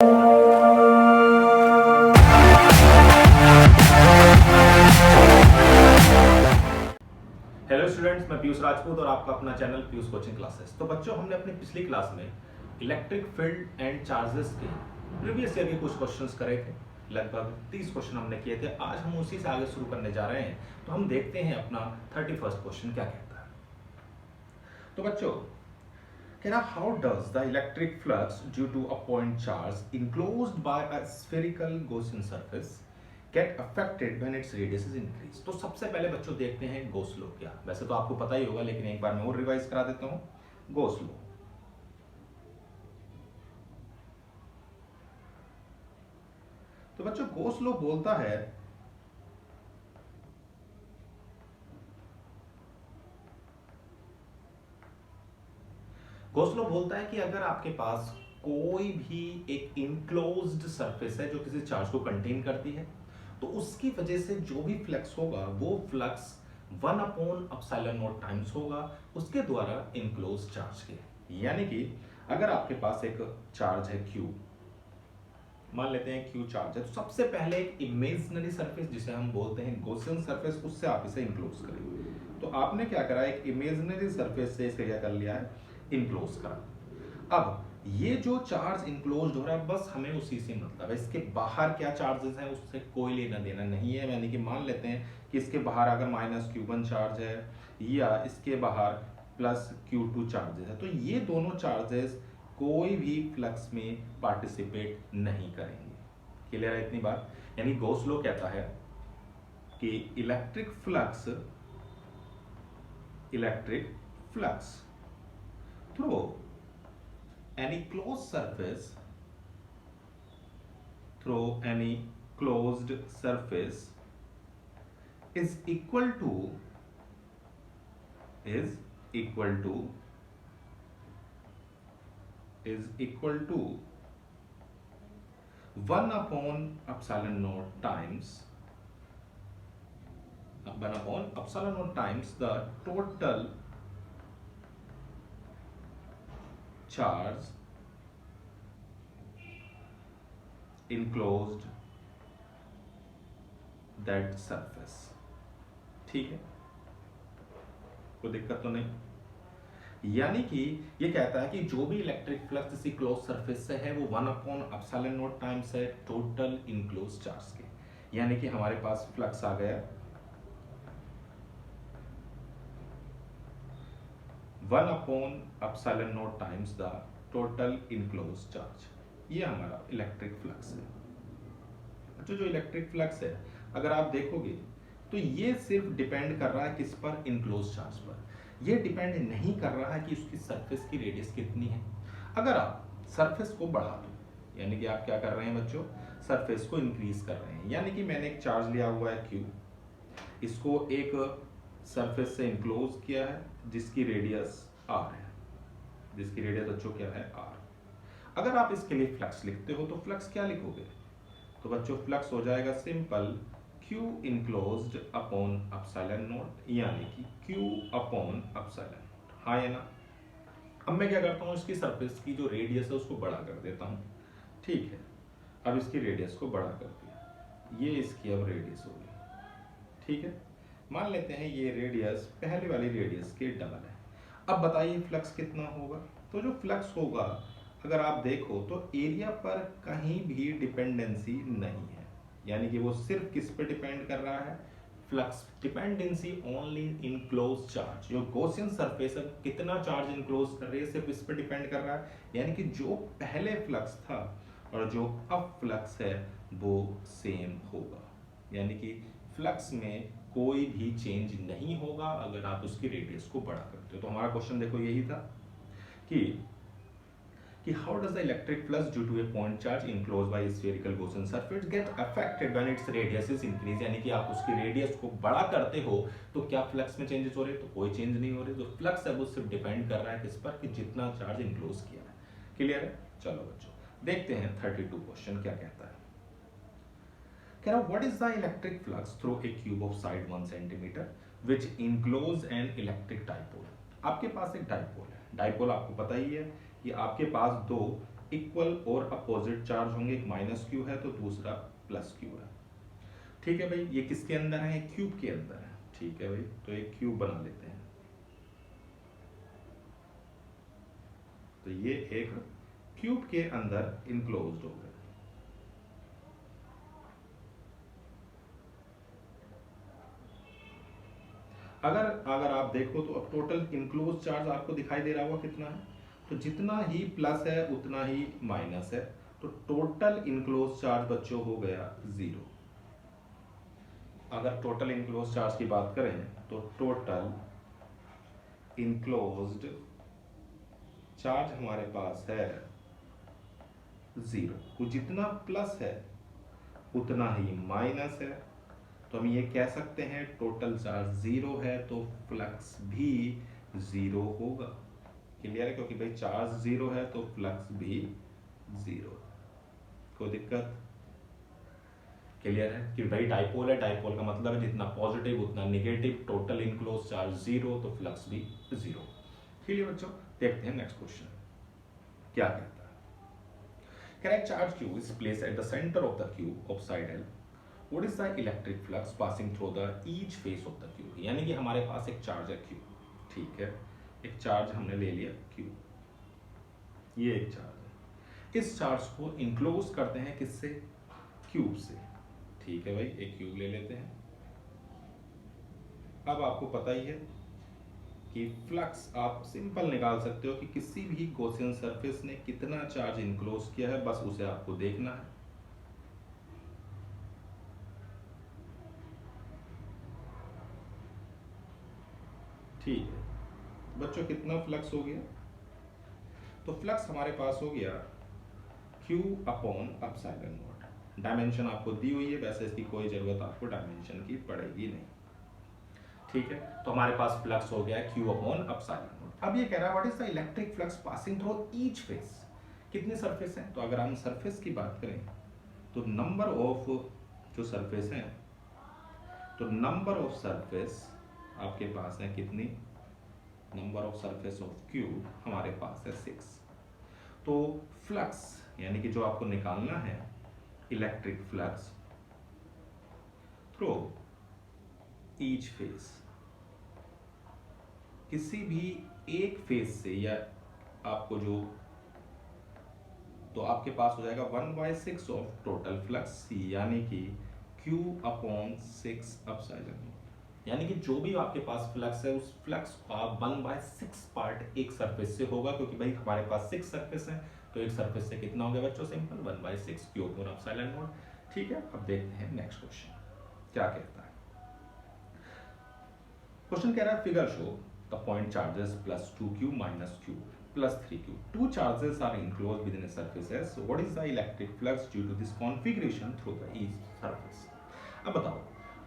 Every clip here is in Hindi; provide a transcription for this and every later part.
हेलो स्टूडेंट्स, मैं पीयूष राजपूत और आपका अपना चैनल पीयूष कोचिंग क्लासेस। तो बच्चों, हमने अपनी पिछली क्लास में इलेक्ट्रिक फील्ड एंड चार्जेस के प्रीवियस ईयर के कुछ क्वेश्चंस करे थे। लगभग 30 क्वेश्चन हमने किए थे। आज हम उसी से आगे शुरू करने जा रहे हैं। तो हम देखते हैं अपना 31st क्वेश्चन क्या कहता है। तो बच्चों, कहना how does the electric flux due to a point charge enclosed by a spherical Gaussian surface get affected when its radius is increase. तो सबसे पहले बच्चों देखते हैं गॉस लॉ क्या। वैसे तो आपको पता ही होगा, लेकिन एक बार मैं और रिवाइज करा देता हूं। गॉस लॉ, तो बच्चों गॉस लॉ बोलता है कि अगर आपके पास कोई भी एक इनक्लोज्ड सरफेस है जो किसी चार्ज को कंटेन करती है, तो उसकी वजह से जो भी फ्लक्स होगा वो फ्लक्स 1/ε0 टाइम्स होगा उसके द्वारा इनक्लोज चार्ज के। यानी कि अगर आपके पास एक चार्ज है Q, मान लेते हैं Q चार्ज है, तो सबसे पहले एक इमेजिनरी सरफेस जिसे हम बोलते हैं गॉसियन सरफेस, उससे आप इसे इनक्लोज करेंगे। तो आपने क्या करा, एक इमेजिनरी सरफेस से इसे क्या कर लिया है, इनक्लोज करा। अब ये जो चार्ज इनक्लोज हो रहा है, बस हमें उसी से मतलब है। इसके बाहर क्या चार्जेस हैं उससे कोई लेना देना नहीं है। यानी कि मान लेते हैं कि इसके बाहर अगर -Q1 चार्ज है या इसके बाहर +Q2 चार्जेस है, तो ये दोनों चार्जेस कोई भी फ्लक्स में पार्टिसिपेट नहीं करेंगे। क्लियर है इतनी बात? यानी गॉस लॉ कहता है कि electric flux through any closed surface is equal to 1/ε0 times the total charge enclosed that surface। ठीक है, कोई दिक्कत तो नहीं। यानी कि ये कहता है कि जो भी इलेक्ट्रिक फ्लक्स किसी क्लोज सरफेस से है वो 1/ε0 टाइम्स है टोटल इनक्लोज चार्ज के। यानी कि हमारे पास फ्लक्स आ गया 1/ε0 times the total enclose charge. ये हमारा इलेक्ट्रिक फ्लक्स है। जो इलेक्ट्रिक फ्लक्स है, अगर आप देखोगे तो ये सिर्फ डिपेंड कर रहा है किस पर, इनक्लोज चार्ज पर। ये डिपेंड नहीं कर रहा है कि उसकी सरफेस की रेडियस कितनी है। अगर आप सरफेस को बढ़ा दो, यानी कि आप क्या कर रहे हैं बच्चों, सरफेस को इंक्रीज कर रहे हैं। यानी कि मैंने एक चार्ज लिया हुआ है Q, इसको एक सरफेस से इनक्लोज किया है जिसकी रेडियस R है। जिसकी रेडियस बच्चों क्या है, R। अगर आप इसके लिए फ्लक्स लिखते हो तो फ्लक्स क्या लिखोगे, तो बच्चों फ्लक्स हो जाएगा सिंपल Q इनक्लोज्ड अपॉन ε0, यानी कि Q/ε0। हाँ या ना? अब मैं क्या करता हूँ, इसकी सरफेस की जो रेडियस है उसको बड़ा कर देता हूँ। ठीक है, अब इसकी रेडियस को बड़ा कर दिया, ये इसकी अब रेडियस होगी। ठीक है, मान लेते हैं ये रेडियस पहले वाली रेडियस के डबल है। अब बताइए फ्लक्स कितना होगा। तो जो फ्लक्स होगा, अगर आप देखो तो एरिया पर कहीं भी डिपेंडेंसी नहीं है। यानी कि वो सिर्फ किस पे डिपेंड कर रहा है, flux dependency only in close charge. जो गॉसियन सरफेस है कितना चार्ज इनक्लोज कर रही है, सिर्फ इस पे डिपेंड कर रहा है। यानी कि जो पहले फ्लक्स था और जो अब फ्लक्स है वो सेम होगा। यानी कि फ्लक्स में कोई भी चेंज नहीं होगा अगर आप उसकी रेडियस को बड़ा करते हो। तो हमारा क्वेश्चन देखो यही था कि how does the electric flux due to a point charge enclosed by a spherical Gaussian surface get affected when its radius is increased। यानी कि आप उसकी रेडियस को बड़ा करते हो तो क्या फ्लक्स में चेंजेस हो रहे हैं, तो कोई चेंज नहीं हो रही। तो फ्लक्स है वो सिर्फ डिपेंड कर रहा है किस पर, कि जितना चार्ज इनक्लोज किया है। क्लियर है? चलो बच्चों देखते हैं 32 क्वेश्चन क्या कहता है। कह रहा what is the electric flux through a cube of side 1 centimetre which enclose an electric dipole. आपके पास एक डाइपोल है। डाइपोल आपको पता ही है कि आपके पास दो इक्वल और अपोजिट चार्ज होंगे, एक माइनस क्यू है तो दूसरा प्लस क्यू है। ठीक है भाई, ये किसके अंदर है? क्यूब के अंदर है। ठीक है भाई, तो एक क्यूब बना लेते हैं। तो ये एक क्यूब के अंदर इनक्लोज्ड हो गया। अगर अगर आप देखो तो अब टोटल इनक्लोज चार्ज आपको दिखाई दे रहा होगा कितना है, तो जितना ही प्लस है उतना ही माइनस है, तो टोटल इनक्लोज चार्ज बच्चों हो गया 0। अगर टोटल इनक्लोज चार्ज की बात करें तो टोटल इनक्लोज्ड चार्ज हमारे पास है 0। तो जितना प्लस है उतना ही माइनस है, तो हम ये कह सकते हैं टोटल चार्ज 0 है तो फ्लक्स भी 0 होगा। क्लियर है? क्योंकि भाई चार्ज 0 है तो फ्लक्स भी 0। कोई दिक्कत? क्लियर है कि भाई डाइपोल है, डाइपोल का मतलब है जितना पॉजिटिव उतना नेगेटिव, टोटल इनक्लोज चार्ज 0 तो फ्लक्स भी 0। क्लियर बच्चों? देखते हैं नेक्स्ट क्वेश्चन क्या कहता है। Correct charge q is placed at the center of the cube of side L. What is the electric flux passing through the each face of the cube? यानी कि हमारे पास एक चार्ज है q, ठीक है, एक चार्ज हमने ले लिया q, ये एक चार्ज है। इस चार्ज को इनक्लोज करते हैं किससे? क्यूब से। ठीक है भाई, एक क्यूब ले लेते हैं। अब आपको पता ही है कि फ्लक्स आप सिंपल निकाल सकते हो कि किसी भी गॉसियन सरफेस ने कितना चार्ज इनक्लोज किया है, बस उसे आपको देखना है। ठीक है बच्चों, कितना फ्लक्स हो गया? तो फ्लक्स हमारे पास हो गया Q upon epsilon not. Dimension आपको दी हुई है, वैसे इसकी कोई जरूरत आपको डायमेंशन की पड़ेगी नहीं। ठीक है, तो हमारे पास फ्लक्स हो गया Q अपॉन एप्सिलॉन नॉट। अब ये कह रहा है what is the electric flux passing through each face. कितने सरफेस हैं? तो अगर हम सरफेस की बात करें तो नंबर ऑफ जो सरफेस हैं, तो नंबर ऑफ सरफेस आपके पास है कितनी? Number of surface of cube हमारे पास है 6। तो फ्लक्स यानी कि जो आपको निकालना है electric flux through each face, किसी भी एक फेस से, या आपको जो, तो आपके पास हो जाएगा 1/6 ऑफ टोटल फ्लक्स, यानी कि Q अपॉन 6 एप्सिलॉन। यानी कि जो भी आपके पास फ्लक्स है उस फ्लक्स का 1/6 पार्ट एक सरफेस से होगा, क्योंकि भाई हमारे पास 6 सरफेस है, तो एक सरफेस से कितना हो गया बच्चों? Simple 1/6 Q upon epsilon nought. ठीक है, अब देखते हैं नेक्स्ट क्वेश्चन क्या कहता है। क्वेश्चन कह रहा है figure show the point charges plus 2Q minus Q plus 3Q. Two charges are enclosed within a surface S. So what is the electric flux due to this configuration through the each surface? अब बताओ,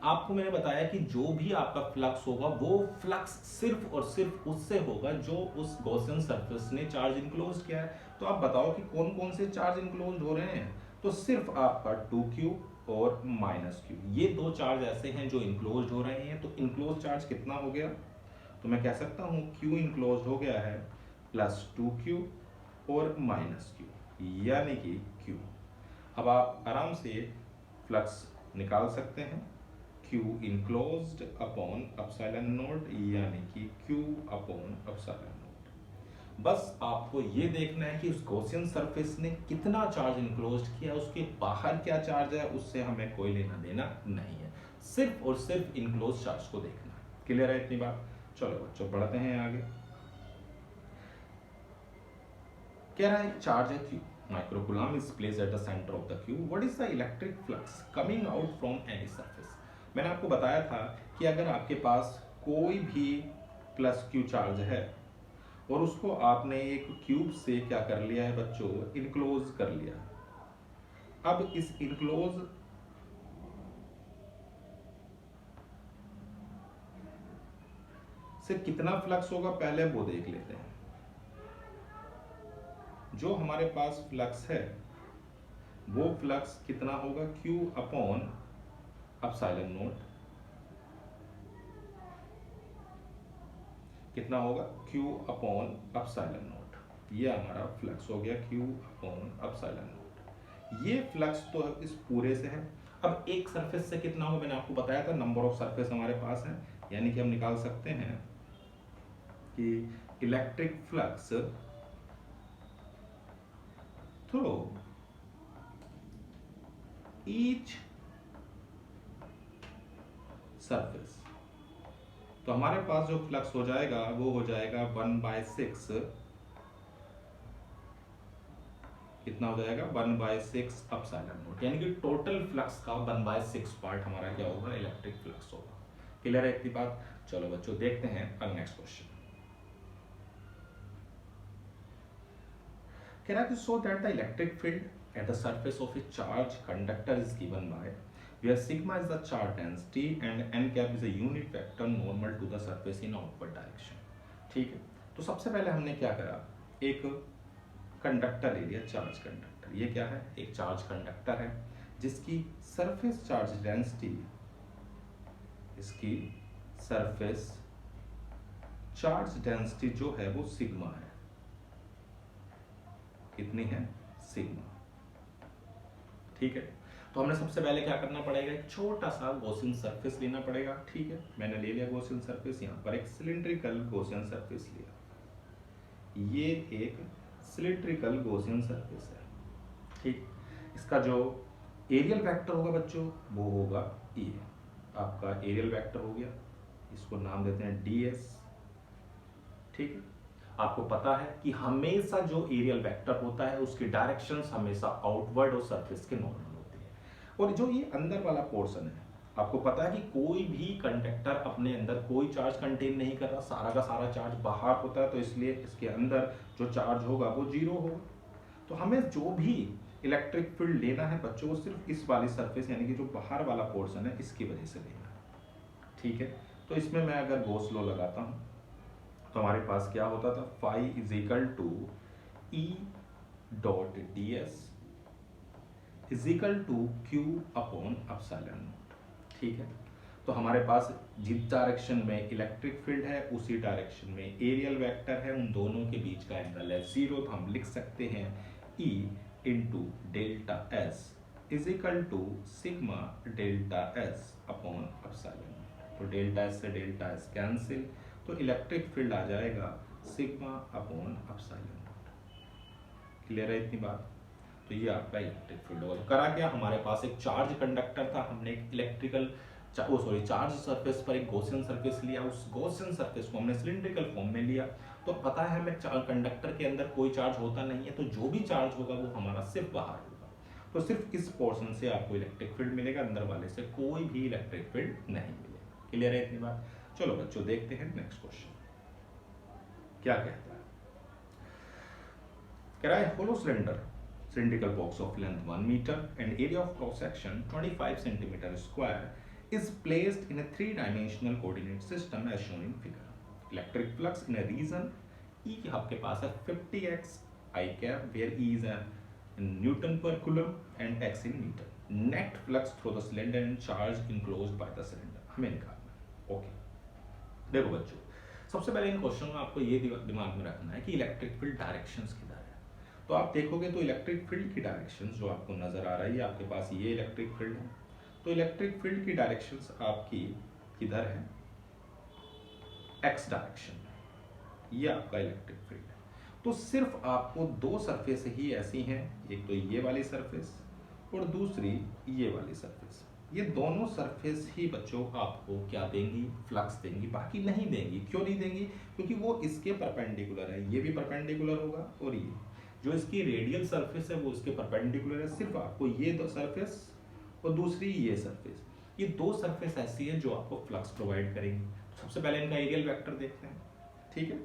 आपको मैंने बताया कि जो भी आपका फ्लक्स होगा वो फ्लक्स सिर्फ और सिर्फ उससे होगा जो उस गॉसियन सरफेस ने चार्ज इनक्लोज किया है। तो आप बताओ कि कौन कौन से चार्ज इनक्लोज हो रहे हैं? तो सिर्फ आपका 2Q और माइनस Q, ये दो चार्ज ऐसे हैं जो इनक्लोज हो रहे हैं। तो इनक्लोज चार्ज कितना हो गया? तो मैं कह सकता हूँ Q इनक्लोज हो गया है प्लस 2Q और माइनस Q, यानी कि Q। अब आप आराम से फ्लक्स निकाल सकते हैं, Q enclosed upon epsilon not, यानी कि Q अपॉन एप्सिलॉन नॉट। बस आपको ये देखना है कि उस गॉसियन सरफेस ने कितना चार्ज इनक्लोज्ड किया, उसके बाहर क्या चार्ज है उससे हमें कोई लेना देना नहीं है, सिर्फ और सिर्फ इनक्लोज चार्ज को देखना है। क्लियर है इतनी बात? चलो बच्चों बढ़ते हैं आगे। कह रहा है चार्ज है Q, microcoulomb is placed at the centre of the cube. What is the electric flux coming out from any surface. मैंने आपको बताया था कि अगर आपके पास कोई भी प्लस Q चार्ज है और उसको आपने एक क्यूब से क्या कर लिया है बच्चों? इनक्लोज कर लिया। अब इस इनक्लोज से कितना फ्लक्स होगा पहले वो देख लेते हैं। जो हमारे पास फ्लक्स है वो फ्लक्स कितना होगा? Q upon epsilon naught. कितना होगा? Q upon epsilon naught. ये हमारा फ्लक्स हो गया Q अपॉन एप्सिलॉन नॉट। ये फ्लक्स तो इस पूरे से है। अब एक सरफेस से कितना होगा, मैंने आपको बताया था नंबर ऑफ सरफेस हमारे पास है, यानी कि हम निकाल सकते हैं कि electric flux through each surface. तो हमारे पास जो फ्लक्स हो जाएगा वो हो जाएगा 1/6, कितना हो जाएगा 1/6 एप्सिलॉन नॉट, यानी कि टोटल फ्लक्स का 1/6 पार्ट हमारा क्या होगा, इलेक्ट्रिक फ्लक्स होगा। क्लियर है इतनी बात? चलो बच्चों देखते हैं अब नेक्स्ट क्वेश्चन। कह रहा है कि so that the electric field at the surface of A charge conductor is given by where sigma is the charge density and n cap is a unit vector normal to the surface in outward direction। ठीक है, तो सबसे पहले हमने क्या करा, एक कंडक्टर ले लिया, चार्ज कंडक्टर। ये क्या है, एक चार्ज कंडक्टर है जिसकी सरफेस चार्ज डेंसिटी, इसकी सरफेस चार्ज डेंसिटी जो है वो सिग्मा है। कितनी है, सिग्मा। ठीक है, तो हमने सबसे पहले क्या करना पड़ेगा, एक छोटा सा गॉसियन सरफेस लेना पड़ेगा। ठीक है, मैंने ले लिया गॉसियन सरफेस, यहाँ पर एक सिलिंड्रिकल गॉसियन सरफेस लिया। ये एक सिलिंड्रिकल गॉसियन सरफेस है। ठीक, इसका जो एरियल वेक्टर होगा बच्चों वो होगा ये आपका एरियल वेक्टर हो गया, इसको नाम देते हैं ds। ठीक है, आपको पता है कि हमेशा जो एरियल वेक्टर होता है उसकी डायरेक्शंस हमेशा आउटवर्ड और सरफेस के नॉर्मल होती है। और जो ये अंदर वाला पोर्शन है, आपको पता है कि कोई भी कंडक्टर अपने अंदर कोई चार्ज कंटेन नहीं कर रहा, सारा का सारा चार्ज बाहर होता है, तो इसलिए इसके अंदर जो चार्ज होगा वो जीरो होगा। तो हमें जो भी इलेक्ट्रिक फील्ड लेना है बच्चों, वो सिर्फ इस वाली सरफेस यानी कि जो बाहर वाला पोर्शन है इसकी वजह से लेना है। ठीक है, तो इसमें मैं अगर गॉस लॉ लगाता हूँ तो हमारे पास क्या होता था, phi is equal to E dot d s is equal to Q upon epsilon nought. ठीक है, तो हमारे पास जिस डायरेक्शन में इलेक्ट्रिक फील्ड है उसी डायरेक्शन में एरियल वेक्टर है, उन दोनों के बीच का एंगल है 0। तो हम लिख सकते हैं E into delta s is equal to sigma delta s upon epsilon. तो डेल्टा एस से डेल्टा एस कैंसिल, तो इलेक्ट्रिक फील्ड आ जाएगा सिग्मा अपॉन एप्सिलॉन। क्लियर है इतनी बात? तो ये आपका इलेक्ट्रिक फील्ड होगा। तो करा क्या, हमारे पास एक चार्ज कंडक्टर था, हमने एक इलेक्ट्रिकल चार्ज सरफेस पर एक गॉसियन सरफेस लिया, उस गॉसियन सरफेस को हमने सिलिंड्रिकल फॉर्म में लिया। तो पता है हमें कंडक्टर के अंदर कोई चार्ज होता नहीं है, तो जो भी चार्ज होगा वो हमारा सिर्फ बाहर होगा। तो सिर्फ इस पोर्शन से आपको इलेक्ट्रिक फील्ड मिलेगा, अंदर वाले से कोई भी इलेक्ट्रिक फील्ड नहीं मिलेगा। क्लियर है इतनी बात? चलो बच्चों देखते हैं नेक्स्ट क्वेश्चन क्या कहता है। कह रहा है होलो cylindrical box of length 1 meter and area of cross section 25 centimeter square is placed in a three-dimensional coordinate system as shown in figure. Electric flux in a region E आपके पास है 50x I cap where E is in Newton per coulomb and x in meter. Net flux through the cylinder and charge enclosed by the cylinder हमें निकालना है। ओके, देखो बच्चों सबसे पहले इन क्वेश्चन में आपको ये दिमाग में रखना है कि इलेक्ट्रिक फील्ड डायरेक्शंस किधर है। तो आप देखोगे तो इलेक्ट्रिक फील्ड की डायरेक्शंस जो आपको नजर आ रही है, आपके पास ये इलेक्ट्रिक फील्ड है, तो इलेक्ट्रिक फील्ड की डायरेक्शंस आपकी किधर है, एक्स डायरेक्शन में। ये आपका इलेक्ट्रिक फील्ड है। तो सिर्फ आपको दो सरफेस ही ऐसी हैं, एक तो ये वाली सरफेस और दूसरी ये वाली सरफेस। ये दोनों सरफेस ही बच्चों आपको क्या देंगी, फ्लक्स देंगी, बाकी नहीं देंगी। क्यों नहीं देंगी? क्योंकि वो इसके परपेंडिकुलर है, ये भी परपेंडिकुलर होगा और ये जो इसकी रेडियल सरफेस है वो इसके परपेंडिकुलर है। सिर्फ आपको ये दो सरफेस और दूसरी ये सरफेस, ये दो सरफेस ऐसी है जो आपको फ्लक्स प्रोवाइड करेंगी। सबसे पहले इनका एरियल वेक्टर देखते हैं। ठीक है,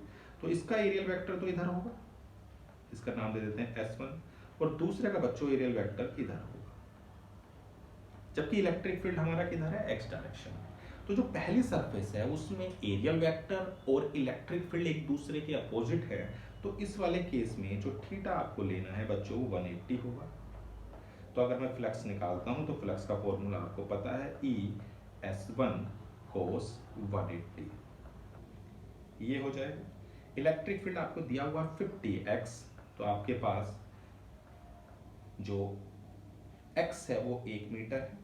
तो इसका एरियल वेक्टर तो इधर होगा, इसका नाम दे देते हैं S1, और दूसरे का बच्चों एरियल वेक्टर इधर होगा, जबकि इलेक्ट्रिक फील्ड हमारा किधर है, एक्स डायरेक्शन में। तो जो पहली सरफेस है उसमें एरियल वेक्टर और इलेक्ट्रिक फील्ड एक दूसरे के अपोजिट है, तो इस वाले केस में जो थीटा आपको लेना है बच्चों 180 होगा। तो अगर मैं फ्लक्स निकालता हूं तो फ्लक्स का फॉर्मूला आपको पता है, E S1 cos 180 ये हो जाएगा। इलेक्ट्रिक फील्ड आपको दिया हुआ 50x, तो आपके पास जो x है वो 1 मीटर है,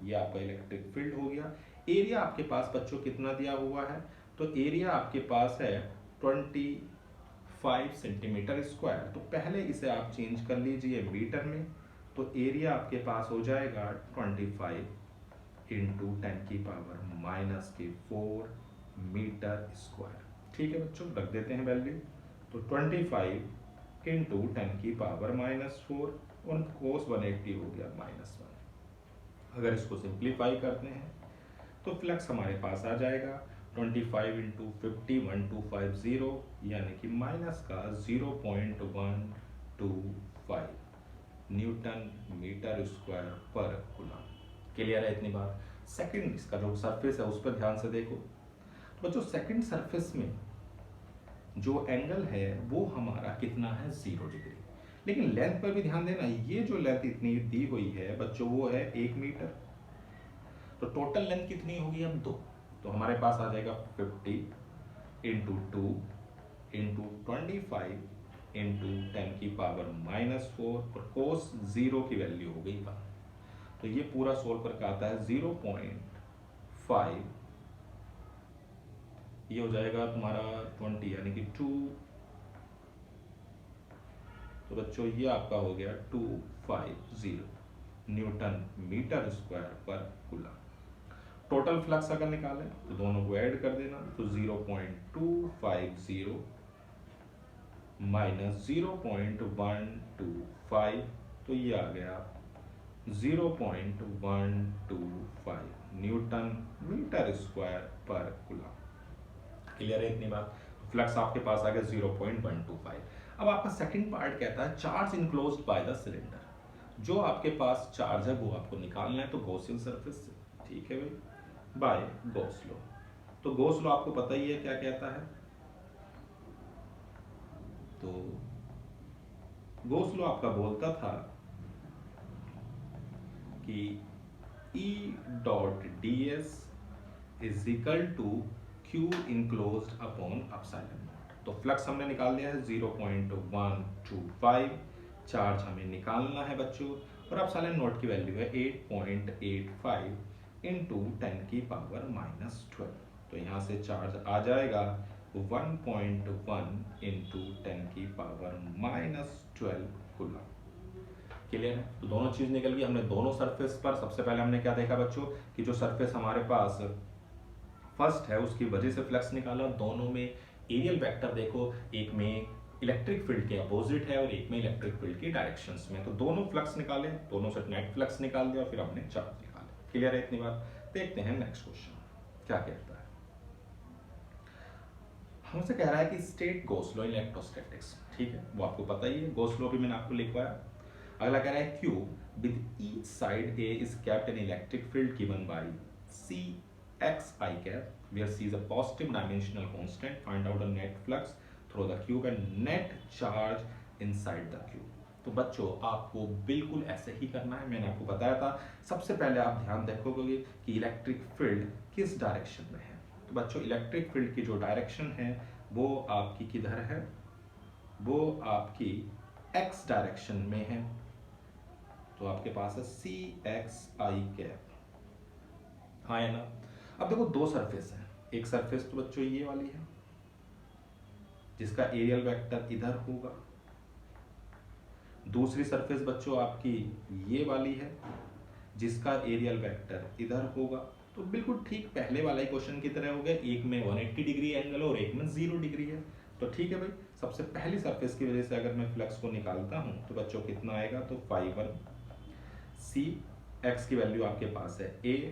ये आपका इलेक्ट्रिक फील्ड हो गया। एरिया आपके पास बच्चों कितना दिया हुआ है, तो एरिया आपके पास है 25 सेंटीमीटर स्क्वायर। तो पहले इसे आप चेंज कर लीजिए मीटर में, तो एरिया आपके पास हो जाएगा 25 इंटू 10⁻⁻⁴ मीटर स्क्वायर। ठीक है बच्चों, रख देते हैं वैल्यू। तो 25 इंटू 10⁻⁻⁴, और कोस 180 हो गया -1। अगर इसको सिंप्लीफाई करते हैं तो फ्लक्स हमारे पास आ जाएगा 25 इंटू 50 1250, यानी कि माइनस का 0.125 न्यूटन मीटर स्क्वायर पर कूलम। क्लियर है इतनी बात। सेकंड, इसका जो सरफेस है उस पर ध्यान से देखो। तो बच्चों सेकंड सरफेस में जो एंगल है वो हमारा कितना है, 0 डिग्री। लेकिन लेंथ पर भी ध्यान देना, ये जो लेंथ इतनी दी हुई है बच्चों वो है 1 मीटर। तो टोटल लेंथ कितनी होगी अब 2, तो हमारे पास आ जाएगा 50 इंटू 2 इंटू 25 इंटू 10⁻⁻⁴, और कोस 0 की वैल्यू हो गई 1। तो ये पूरा सोल्व करके आता है 0.5, ये हो जाएगा तुम्हारा 20 यानी कि 2। तो बच्चों ये आपका हो गया 250 न्यूटन मीटर स्क्वायर पर कूलम। टोटल फ्लक्स अगर निकालें तो दोनों को ऐड कर देना, तो 0.250 माइनस 0.125, तो ये आ गया 0.125 न्यूटन मीटर स्क्वायर पर कूलम। क्लियर है इतनी बात। फ्लक्स आपके पास आ गया 0.125। अब आपका सेकंड पार्ट कहता है charge enclosed by the cylinder. जो आपके पास चार्ज है वो आपको निकालना है, तो गॉसियन सरफेस से, ठीक है भाई, बाय गॉस लॉ। तो गॉस लॉ आपको पता ही है क्या कहता है, तो गॉस लॉ आपका बोलता था कि E dot ds is equal to Q enclosed upon epsilon not. तो फ्लक्स हमने निकाल लिया है 0.125, चार्ज हमें निकालना है बच्चों, और एप्सिलॉन नॉट की वैल्यू है 8.85 इंटू 10⁻⁻12। तो यहाँ से चार्ज आ जाएगा 1.1 इंटू 10⁻⁻12 कूलम। क्लियर है। तो दोनों चीज निकल गई। हमने दोनों सरफेस पर, सबसे पहले हमने क्या देखा बच्चों कि जो सरफेस हमारे पास फर्स्ट है उसकी वजह से फ्लक्स निकाला। दोनों में एरियल वेक्टर देखो, एक में इलेक्ट्रिक फील्ड के अपोजिट है और एक में इलेक्ट्रिक फील्ड की डायरेक्शंस में। तो दोनों फ्लक्स निकाले, दोनों से नेट फ्लक्स निकाल दिया और फिर हमने चार्ज निकाले। क्लियर है इतनी बात। देखते हैं नेक्स्ट क्वेश्चन क्या कहता है। हमसे कह रहा है कि state Gauss law in electrostatics, ठीक है, वो आपको पता ही है, गॉस लॉ भी मैंने आपको लिखवाया। अगला कह रहा है cube with each side a is kept in electric field given by c x I cap, where C is a positive dimensional constant. Find out the net flux through the cube and net charge inside the cube. तो बच्चों आपको बिल्कुल ऐसे ही करना है, मैंने आपको बताया था। सबसे पहले आप ध्यान रखोगे कि इलेक्ट्रिक फील्ड किस डायरेक्शन में है। तो बच्चों इलेक्ट्रिक फील्ड की जो डायरेक्शन है वो आपकी किधर है, वो आपकी x डायरेक्शन में है। तो आपके पास है CXI कैप, हाँ है ना। अब देखो दो सरफेस हैं, एक सरफेस तो बच्चों ये वाली है जिसका एरियल वेक्टर इधर होगा, दूसरी सरफेस बच्चों आपकी ये वाली है जिसका एरियल वेक्टर इधर होगा। तो बिल्कुल ठीक पहले वाला ही क्वेश्चन की तरह हो गया, एक में 180 डिग्री एंगल और एक में 0 डिग्री है। तो ठीक है भाई, सबसे पहली सरफेस की वजह से अगर मैं फ्लक्स को निकालता हूं तो बच्चों कितना आएगा, तो 5 सी एक्स की वैल्यू आपके पास है a,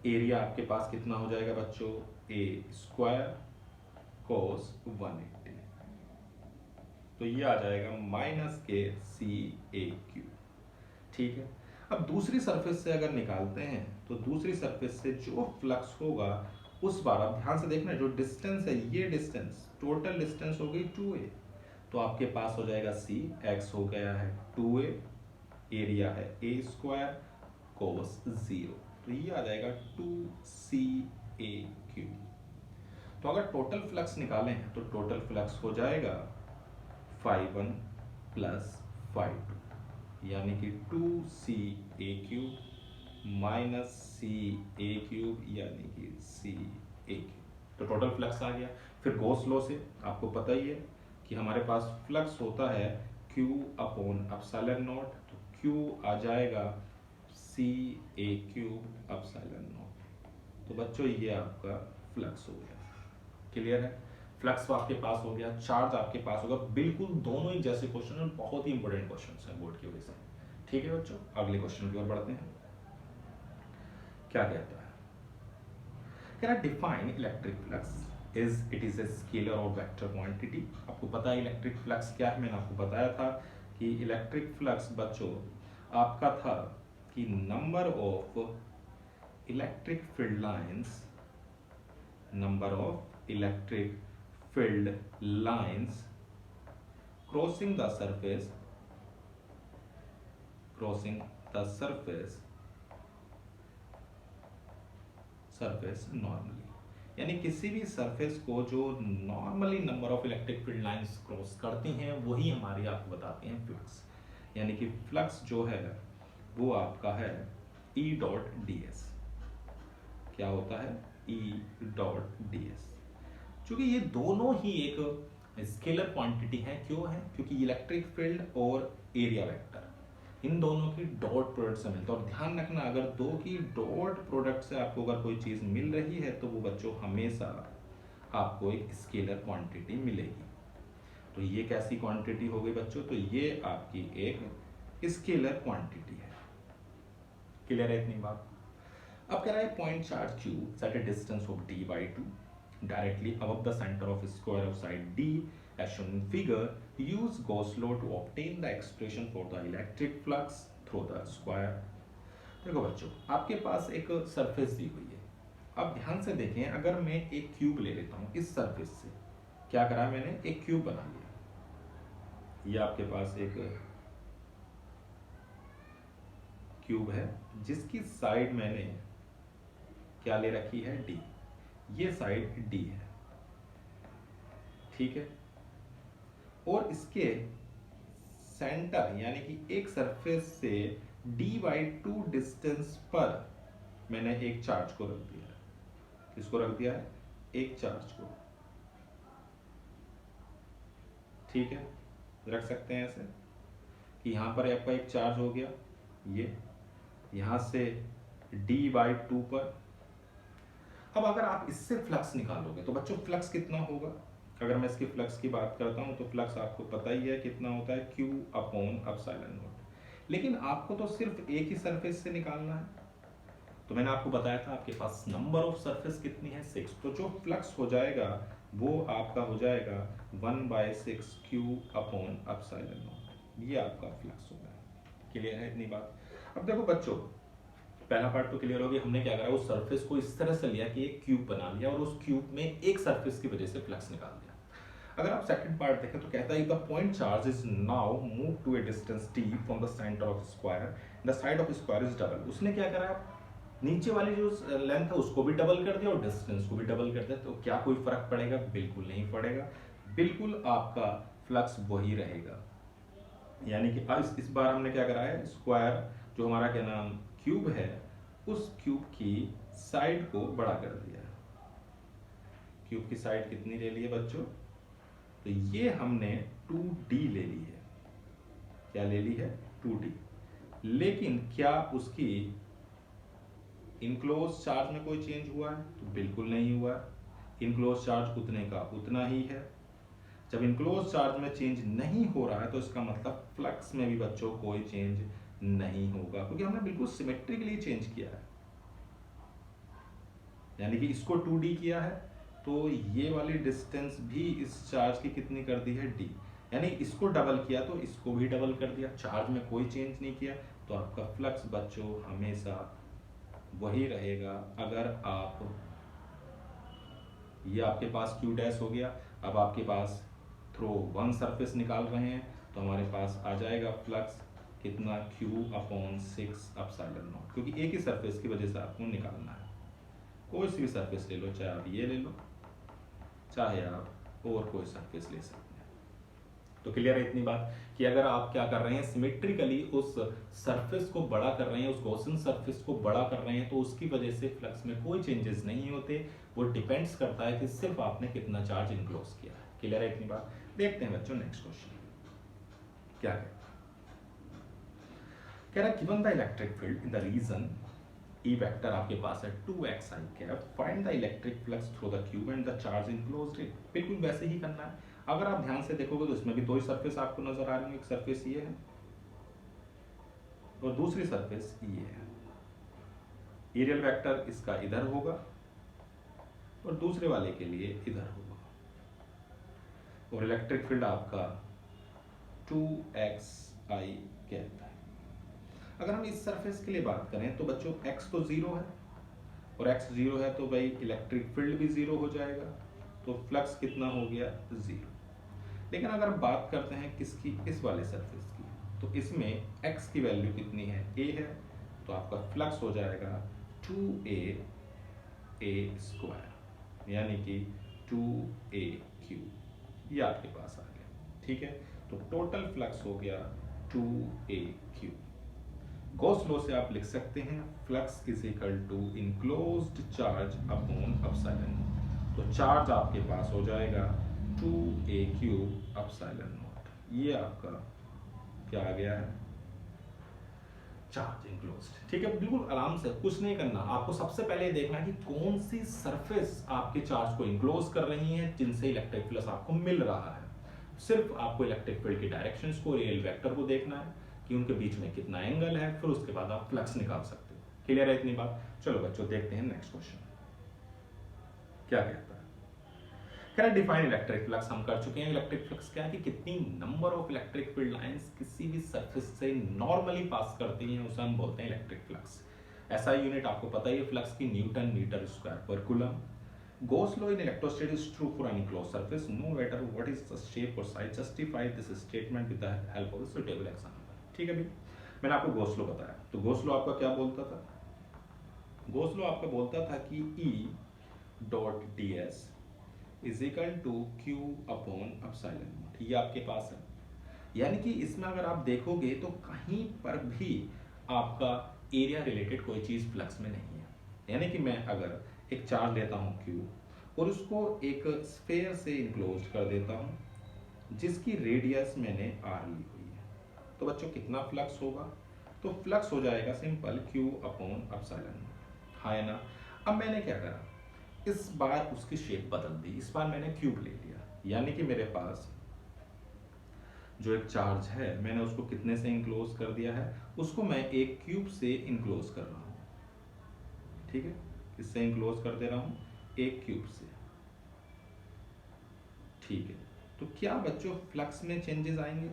एरिया आपके पास कितना हो जाएगा बच्चों, a स्क्वायर कोस 180, तो ये आ जाएगा -k/c/a³। ठीक है। अब दूसरी सरफेस से अगर निकालते हैं तो दूसरी सरफेस से जो फ्लक्स होगा उस बार आप ध्यान से देखना, जो डिस्टेंस है ये डिस्टेंस, टोटल डिस्टेंस हो गई 2a, तो आपके पास हो जाएगा c, x हो गया है 2a, एरिया है a स्क्वायर कोस 0, तो ये आ जाएगा 2c/a³। तो अगर टोटल फ्लक्स निकालें हैं तो टोटल फ्लक्स हो जाएगा φ1 प्लस φ2 यानी कि 2CA³ माइनस CA³ यानी कि CA³। तो टोटल फ्लक्स आ गया। फिर गॉस लॉ से आपको पता ही है कि हमारे पास फ्लक्स होता है Q/ε0, तो Q आ जाएगा CA³ ε0। तो बच्चों ये आपका फ्लक्स हो गया। क्लियर है? फ्लक्स आपके पास हो गया, चार्ज आपके पास होगा। बिल्कुल दोनों ही जैसे क्वेश्चन हैं, बहुत ही इंपॉर्टेंट क्वेश्चन है बोर्ड की वजह से। ठीक है बच्चों, अगले क्वेश्चन की ओर बढ़ते हैं। क्या कहता है? कह रहा define electric flux is it is a scalar और वेक्टर क्वांटिटी। आपको पता है इलेक्ट्रिक फ्लक्स क्या है, मैंने आपको बताया था कि इलेक्ट्रिक फ्लक्स बच्चों आपका था कि number of electric field lines, number of electric filled lines crossing the surface normally, यानी किसी भी सरफेस को जो normally number of electric field lines cross करती हैं वही हमारी आपको बताते हैं फ्लक्स। यानी कि फ्लक्स जो है वो आपका है E.ds। क्या होता है? E.ds। क्योंकि ये दोनों ही एक स्केलर क्वांटिटी है। क्यों है? क्योंकि इलेक्ट्रिक फील्ड और एरिया वेक्टर इन दोनों की डॉट प्रोडक्ट से मिलता है। और ध्यान रखना, अगर दो की डॉट प्रोडक्ट से आपको अगर कोई चीज मिल रही है तो वो बच्चों हमेशा आपको एक स्केलर क्वांटिटी मिलेगी। तो ये कैसी क्वांटिटी हो गई बच्चों? तो ये आपकी एक स्केलर क्वांटिटी है। क्लियर है इतनी बात? अब कह रहा है point charge Q at a distance of d/2 directly above the center of square of side D as shown in figure. Use Gauss law to obtain the expression for the electric flux through the square. देखो बच्चों, आपके पास एक सरफेस दी हुई है। अब ध्यान से देखें, अगर मैं एक क्यूब ले लेता हूं इस सरफेस से, क्या करा मैंने? एक क्यूब बना लिया। ये आपके पास एक क्यूब है जिसकी साइड मैंने क्या ले रखी है? D। ये साइड D है, ठीक है। और इसके सेंटर यानी कि एक सरफेस से d/2 डिस्टेंस पर मैंने एक चार्ज को रख दिया है। किसको रख दिया है? एक चार्ज को, ठीक है। रख सकते हैं ऐसे कि यहां पर आपका एक चार्ज हो गया, ये यहां से d/2 पर। अब अगर आप इससे फ्लक्स निकालोगे तो बच्चों फ्लक्स कितना होगा? अगर मैं इसके फ्लक्स की बात करता हूं तो फ्लक्स आपको पता ही है कितना होता है? Q/ε0। लेकिन आपको तो सिर्फ एक ही सरफेस से निकालना है। तो मैंने आपको बताया था आपके पास नंबर ऑफ सरफेस कितनी है? 6। तो जो फ्लक्स हो जाएगा वो आपका हो जाएगा 1/6 Q/ε0। ये आपका फ्लक्स होगा। क्लियर है इतनी बात? अब देखो बच्चों, पहला पार्ट तो क्लियर हो गया। हमने क्या करा? उस सरफेस को इस तरह से लिया कि एक क्यूब बना लिया और उस क्यूब में एक सरफेस की वजह से फ्लक्स निकाल दिया। अगर आप सेकंड पार्ट देखें तो कहता है the point charge is now move to a distance t from the centre of square, the side of square is double. उसने क्या करा? नीचे वाली जो लेंथ है उसको भी डबल कर दिया और डिस्टेंस को भी डबल कर दिया। तो क्या कोई फर्क पड़ेगा? बिल्कुल नहीं पड़ेगा। बिल्कुल आपका फ्लक्स वही रहेगा। यानी कि इस बार हमने क्या करा है? स्क्वायर जो हमारा क्या नाम क्यूब है, उस क्यूब की साइड को बड़ा कर दिया। क्यूब की साइड कितनी ले ली है बच्चों? तो ये हमने 2D ले ली है। क्या ले ली है? 2D। लेकिन क्या उसकी इनक्लोज चार्ज में कोई चेंज हुआ है? तो बिल्कुल नहीं हुआ। इनक्लोज चार्ज उतने का उतना ही है। जब इनक्लोज चार्ज में चेंज नहीं हो रहा है तो इसका मतलब फ्लक्स में भी बच्चों कोई चेंज नहीं होगा, क्योंकि हमने बिल्कुल सिमेट्रिकली चेंज किया है। यानी कि इसको 2D किया है तो ये वाली डिस्टेंस भी इस चार्ज की कितनी कर दी है? D। यानी इसको डबल किया तो इसको भी डबल कर दिया। चार्ज में कोई चेंज नहीं किया, तो आपका फ्लक्स बच्चों हमेशा वही रहेगा। अगर आप ये आपके पास Q' हो गया, अब आपके पास थ्रो वन सरफेस निकाल रहे हैं तो हमारे पास आ जाएगा फ्लक्स कितना? Q/6ε0, क्योंकि एक ही सरफेस की वजह से आपको निकालना है। कोई सी भी सरफेस ले लो, चाहे आप ये ले लो चाहे आप और कोई सरफेस ले सकते हैं। तो क्लियर है इतनी बात कि अगर आप क्या कर रहे हैं, सिमेट्रिकली उस सरफेस को बड़ा कर रहे हैं, उस गॉसियन सरफेस को बड़ा कर रहे हैं, तो उसकी वजह से फ्लक्स में कोई चेंजेस नहीं होते। वो डिपेंड्स करता है कि सिर्फ आपने कितना चार्ज इनक्लोज किया है। क्लियर है इतनी बात। देखते हैं बच्चों नेक्स्ट क्वेश्चन क्या है। कह रहा है given the electric field in the region E vector आपके पास है 2xi cap, find the electric flux through the cube and the charge enclosed it. बिल्कुल वैसे ही करना है। अगर आप ध्यान से देखोगे तो इसमें भी दो ही सरफेस आपको नजर आ रही है, एक सरफेस ये है और दूसरी सरफेस ये है। एरियल वेक्टर इसका इधर होगा और दूसरे वाले के लिए इधर होगा, और इलेक्ट्रिक फील्ड आपका 2xi कैप है। अगर हम इस सरफेस के लिए बात करें तो बच्चों x तो 0 है और x 0 है तो भाई इलेक्ट्रिक फील्ड भी 0 हो जाएगा, तो फ्लक्स कितना हो गया 0। लेकिन अगर बात करते हैं किसकी, इस वाले सरफेस की, तो इसमें x की वैल्यू कितनी है, a है, तो आपका फ्लक्स हो जाएगा 2a² यानी कि 2a³ ये आपके पास आ गया। ठीक है, तो टोटल फ्लक्स हो गया 2a³। गॉस लॉ से आप लिख सकते हैं flux is equal to enclosed charge upon epsilon. तो चार्ज आपके पास हो जाएगा 2a³ एप्सिलॉन नॉट। ये आपका क्या आ गया है, चार्ज इनक्लोज्ड। ठीक है, बिल्कुल आराम से, कुछ नहीं करना आपको। सबसे पहले देखना है कि कौन सी सरफेस आपके चार्ज को इनक्लोज कर रही है जिनसे इलेक्ट्रिक फ्लक्स आपको मिल रहा है। सिर्फ आपको इलेक्ट्रिक फील्ड की डायरेक्शंस को, रियल वेक्टर को देखना है कि उनके बीच में कितना एंगल है, फिर उसके बाद आप फ्लक्स निकाल सकते हो। क्लियर है इतनी बात। चलो बच्चों देखते हैं नेक्स्ट क्वेश्चन क्या कहता है। कह रहा डिफाइन इलेक्ट्रिक फ्लक्स हम कर चुके हैं। इलेक्ट्रिक फ्लक्स क्या है कि कितनी number of electric field lines किसी भी सरफेस से नॉर्मली पास करती हैं, उसे हम बोलते हैं इलेक्ट्रिक फ्लक्स। ऐसा यूनिट आपको पता ही है फ्लक्स की, न्यूटन मीटर स्क्वायर पर coulomb. Gauss law in electrostatic is true for any closed surface, no matter what is the shape or size. Justify this statement with the help of a suitable example. ठीक है भाई, मैंने आपको गॉस लॉ बताया। तो गॉस लॉ आपका क्या बोलता था, गॉस लॉ आपका बोलता था कि E.ds is equal to Q upon epsilon naught. ये आपके पास है, यानी कि इसमें अगर आप देखोगे तो कहीं पर भी आपका एरिया रिलेटेड कोई चीज फ्लक्स में नहीं है। यानी कि मैं अगर एक चार्ज लेता हूँ Q और उसको एक स्फेयर से इनक्लोज कर देता हूँ जिसकी रेडियस मैंने R ली हुई है, तो बच्चों कितना फ्लक्स होगा, तो फ्लक्स हो जाएगा सिंपल Q अपॉन एप्सिलॉन। हाँ है ना। अब मैंने क्या करा, इस बार उसकी शेप बदल दी, इस बार मैंने क्यूब ले लिया, यानी कि मेरे पास जो एक चार्ज है मैंने उसको कितने से इनक्लोज कर दिया है, उसको मैं एक क्यूब से इनक्लोज कर रहा हूँ। ठीक है, इससे इनक्लोज कर दे रहा हूं एक क्यूब से। ठीक है, तो क्या बच्चों फ्लक्स में चेंजेस आएंगे,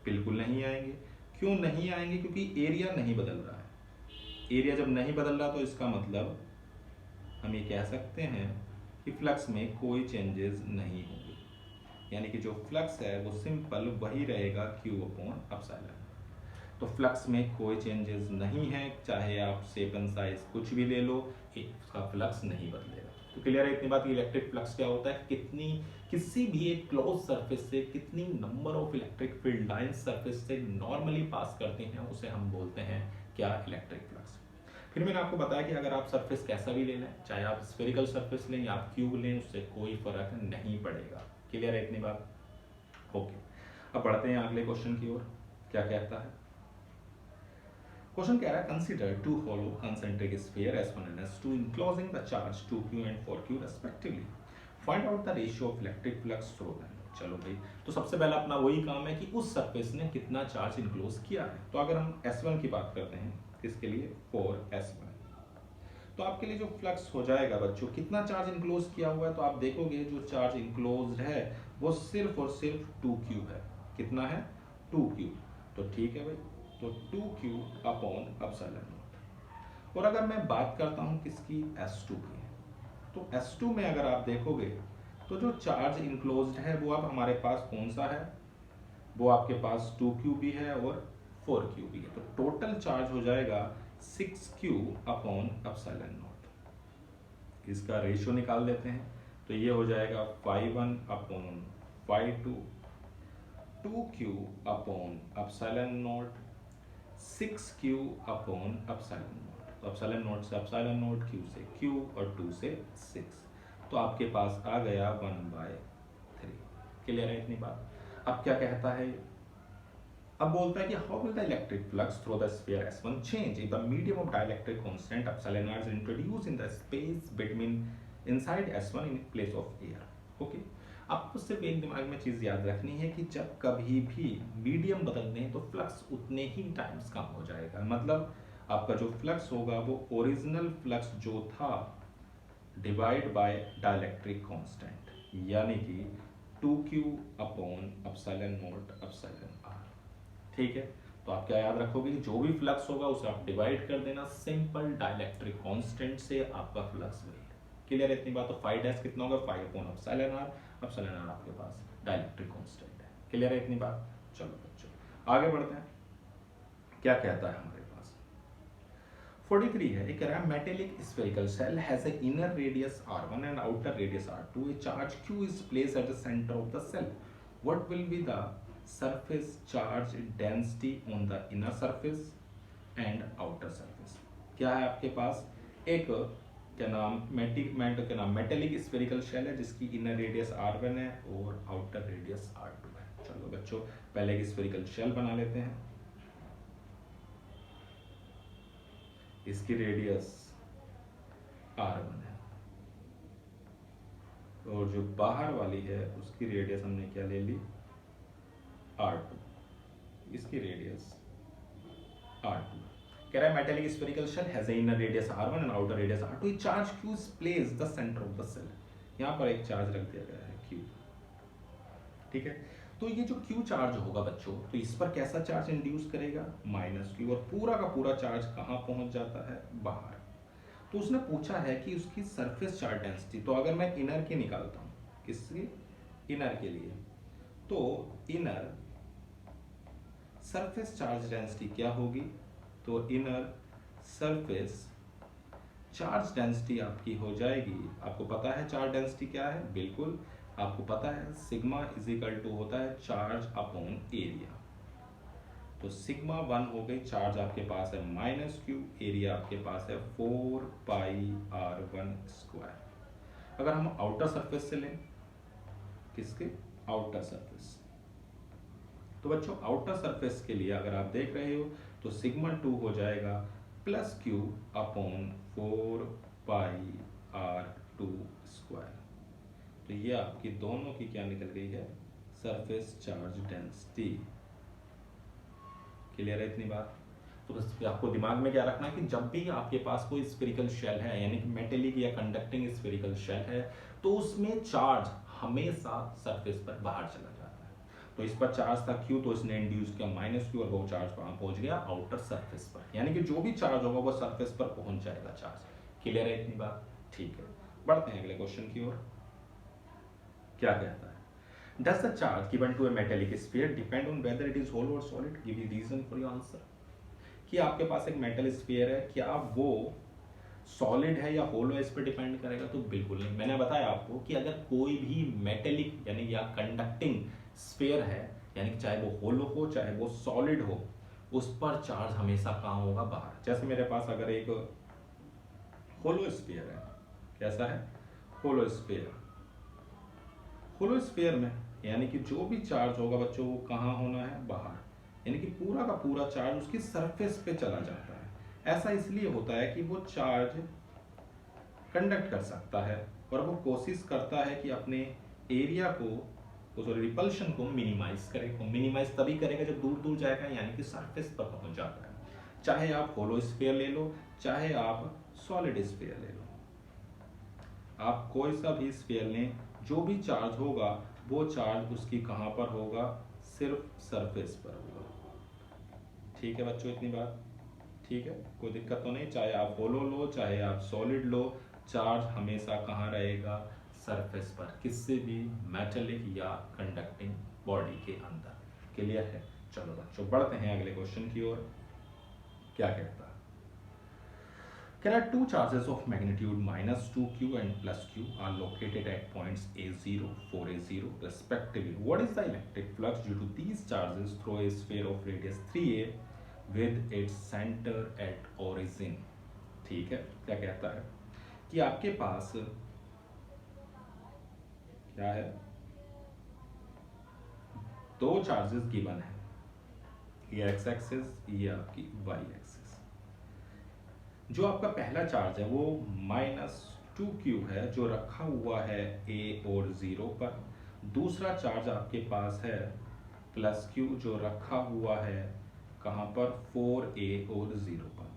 बिल्कुल नहीं आएंगे। क्यों नहीं आएंगे, क्योंकि एरिया नहीं बदल रहा है। एरिया जब नहीं बदल रहा तो इसका मतलब हम ये कह सकते हैं कि फ्लक्स में कोई चेंजेस नहीं होंगे, यानी कि जो फ्लक्स है वो सिंपल वही रहेगा Q अपॉन एप्सिलॉन। तो फ्लक्स में कोई चेंजेस नहीं है, चाहे आप शेप एंड साइज कुछ भी ले लो, उसका फ्लक्स नहीं बदलेगा। तो क्लियर है इतनी बात। इलेक्ट्रिक फ्लक्स क्या होता है, कितनी किसी भी एक क्लोज सरफेस से कितनी number of electric field lines surface से नॉर्मली पास करते हैं, उसे हम बोलते हैं क्या, इलेक्ट्रिक फ्लक्स। फिर मैंने आपको बताया कि अगर आप सरफेस कैसा भी लेना है, चाहे आप स्फेरिकल सरफेस लें या आप क्यूब लें, उससे कोई फर्क नहीं पड़ेगा। क्लियर है इतनी बात। ओके, अब बढ़ते हैं अगले क्वेश्चन की ओर। क्या कहता है क्वेश्चन, कह रहा है consider two hollow concentric sphere S1 and S2 enclosing the charge 2Q and 4Q respectively. Find out the ratio of electric flux through them. चलो भाई, तो सबसे पहला अपना वही काम है कि उस सरफेस ने कितना चार्ज इनक्लोज किया है। तो अगर हम S1 की बात करते हैं, किसके लिए, 4S1, तो आपके लिए जो फ्लक्स हो जाएगा बच्चों, कितना चार्ज इनक्लोज किया हुआ है, तो आप देखोगे जो चार्ज इनक्लोज है वो सिर्फ और सिर्फ 2Q है। कितना है, 2Q। तो ठीक है भाई, तो 2Q अपॉन एप्सिलॉन नॉट। और अगर मैं बात करता हूं किसकी, S2 की, तो S2 में अगर आप देखोगे तो जो चार्ज इनक्लोज्ड है वो अब हमारे पास कौन सा है, वो आपके पास 2Q भी है और 4Q भी है। तो टोटल चार्ज हो जाएगा 6Q अपॉन एप्सिलॉन नॉट। इसका रेशियो निकाल देते हैं, तो ये हो जाएगा phi1 upon phi2 2q upon epsilon not 6q upon epsilon not. तो एप्सिलॉन नॉट से एप्सिलॉन नॉट, q से q और 2 से 6, तो आपके पास आ गया 1/3। क्लियर है इतनी बात। अब क्या कहता है, अब बोलता है कि how will the electric flux through the sphere S1 change if the medium of dielectric constant epsilon r is introduced in the space between inside S1 in place of air. Okay, आपको सिर्फ एक दिमाग में चीज याद रखनी है कि जब कभी भी मीडियम बदलते हैं तो फ्लक्स उतने ही टाइम्स कम हो जाएगा। मतलब आपका जो फ्लक्स होगा वो ओरिजिनल फ्लक्स जो था डिवाइड बाय डाइलेक्ट्रिक कांस्टेंट, यानी कि 2q upon epsilon not epsilon r। ठीक है, तो आप क्या याद रखोगे कि जो भी फ्लक्स होगा उसे आप डिवाइड कर देना सिंपल डाइलेक्ट्रिक कांस्टेंट से, आपका फ्लक्स वही है। क्लियर है इतनी बात। तो फाई डैश कितना होगा, 5 upon epsilon r, epsilon r आपके पास डाइलेक्ट्रिक कांस्टेंट है। क्लियर है इतनी बात। चलो बच्चों आगे बढ़ते हैं, क्या कहता है हमारे पास 43 है, एक metallic spherical shell has a inner radius r1 and outer radius r2, a charge q is placed at the centre of the shell, what will be the surface charge density on the inner surface and outer surface। क्या है आपके पास, एक क्या नाम मेटेलिक स्फेरिकल शेल है जिसकी इनर रेडियस r1 है और आउटर रेडियस r2 है। चलो बच्चों पहले एक स्फेरिकल शेल बना लेते हैं, इसकी रेडियस r1 है और जो बाहर वाली है उसकी रेडियस हमने क्या ले ली, r2, इसकी रेडियस r2। कह रहा है metallic spherical shell has a inner radius r1 and outer radius r2, charge q is placed the centre of the shell. यहां पर एक चार्ज रख दिया गया है q। ठीक है, तो ये जो q चार्ज होगा बच्चों, तो इस पर कैसा चार्ज इंड्यूस करेगा, -q, और पूरा का पूरा चार्ज कहां पहुंच जाता है, बाहर। तो उसने पूछा है कि उसकी सरफेस चार्ज डेंसिटी, तो अगर मैं इनर की निकालता हूं, किसकी, इनर के लिए, तो इनर सरफेस चार्ज डेंसिटी क्या होगी, तो इनर सरफेस चार्ज डेंसिटी आपकी हो जाएगी, आपको पता है चार्ज डेंसिटी क्या है, बिल्कुल आपको पता है, सिग्मा इज इक्वल टू होता है चार्ज अपॉन एरिया। तो सिग्मा 1 हो गई, चार्ज आपके पास है -q, एरिया आपके पास है 4πr1²। अगर हम आउटर सरफेस से लें, किसके, आउटर सरफेस, तो बच्चों आउटर सरफेस के लिए अगर आप देख रहे हो तो सिग्मा 2 हो जाएगा +q अपॉन 4πr2²। तो ये आपकी दोनों की क्या निकल गई है, सरफेस चार्ज डेंसिटी। क्लियर है इतनी बात। तो बस आपको दिमाग में क्या रखना है कि जब भी आपके पास कोई स्फेरिकल शेल है, यानी कि मेटेलिक या कंडक्टिंग स्फेरिकल शेल है, तो उसमें चार्ज हमेशा सरफेस पर बाहर चला जाता है। तो इस पर चार्ज था q, तो इसने इंड्यूस किया -q और वो चार्ज कहाँ पहुंच गया, आउटर सरफेस पर, यानी कि जो भी चार्ज होगा वो सरफेस पर पहुंच जाएगा चार्ज। क्लियर है इतनी बात। ठीक है, बढ़ते हैं अगले क्वेश्चन की ओर। क्या कहता है, Does the charge given to a metallic sphere depend on whether it is hollow or solid? Give me reason for your answer। कि आपके पास एक मेटल स्फीयर है, क्या वो सॉलिड है या होलो है, इस पर डिपेंड करेगा, तो बिल्कुल नहीं। मैंने बताया आपको कि अगर कोई भी मेटेलिक यानी या कंडक्टिंग स्फीयर है, यानी कि चाहे वो होलो हो चाहे वो सॉलिड हो, उस पर चार्ज हमेशा कहाँ होगा, बाहर। जैसे मेरे पास अगर एक होलो स्फीयर है, कैसा है, होलो स्फीयर, होलो स्फीयर में यानी कि जो भी चार्ज होगा बच्चों वो कहाँ होना है, बाहर, यानी कि पूरा का पूरा चार्ज उसकी सरफेस पे चला जाता है। ऐसा इसलिए होता है कि वो चार्ज कंडक्ट कर सकता है और वो कोशिश करता है कि अपने एरिया को, रिपल्शन को मिनिमाइज करे। मिनिमाइज तभी करेगा जब दूर दूर जाएगा, यानी कि सरफेस पर पहुंच जाता है। चाहे आप होलो स्फीयर ले लो, चाहे आप सॉलिड स्फीयर ले लो, आप कोई सा भी स्फीयर लें, जो भी चार्ज होगा वो चार्ज उसकी कहाँ पर होगा, सिर्फ सरफेस पर होगा। ठीक है बच्चों इतनी बात, ठीक है, कोई दिक्कत तो नहीं। चाहे आप होलो लो चाहे आप सॉलिड लो, चार्ज हमेशा कहाँ रहेगा, सरफेस पर, किससे भी, मेटेलिक या कंडक्टिंग बॉडी के अंदर। क्लियर है। चलो बच्चों बढ़ते हैं अगले क्वेश्चन की ओर। क्या कहता है, There are two charges of magnitude -2q and +q are located at points A0, 4A0 respectively. What is the electric flux due to these charges through a sphere of radius 3a with its center at origin? ठीक है, क्या कहता है कि आपके पास क्या है, दो चार्जेस गिवन है, ये x एक्सिस, ये आपकी y एक्सिस। जो आपका पहला चार्ज है वो -2q है जो रखा हुआ है a और 0 पर। दूसरा चार्ज आपके पास है +q जो रखा हुआ है कहाँ पर, 4a और 0 पर।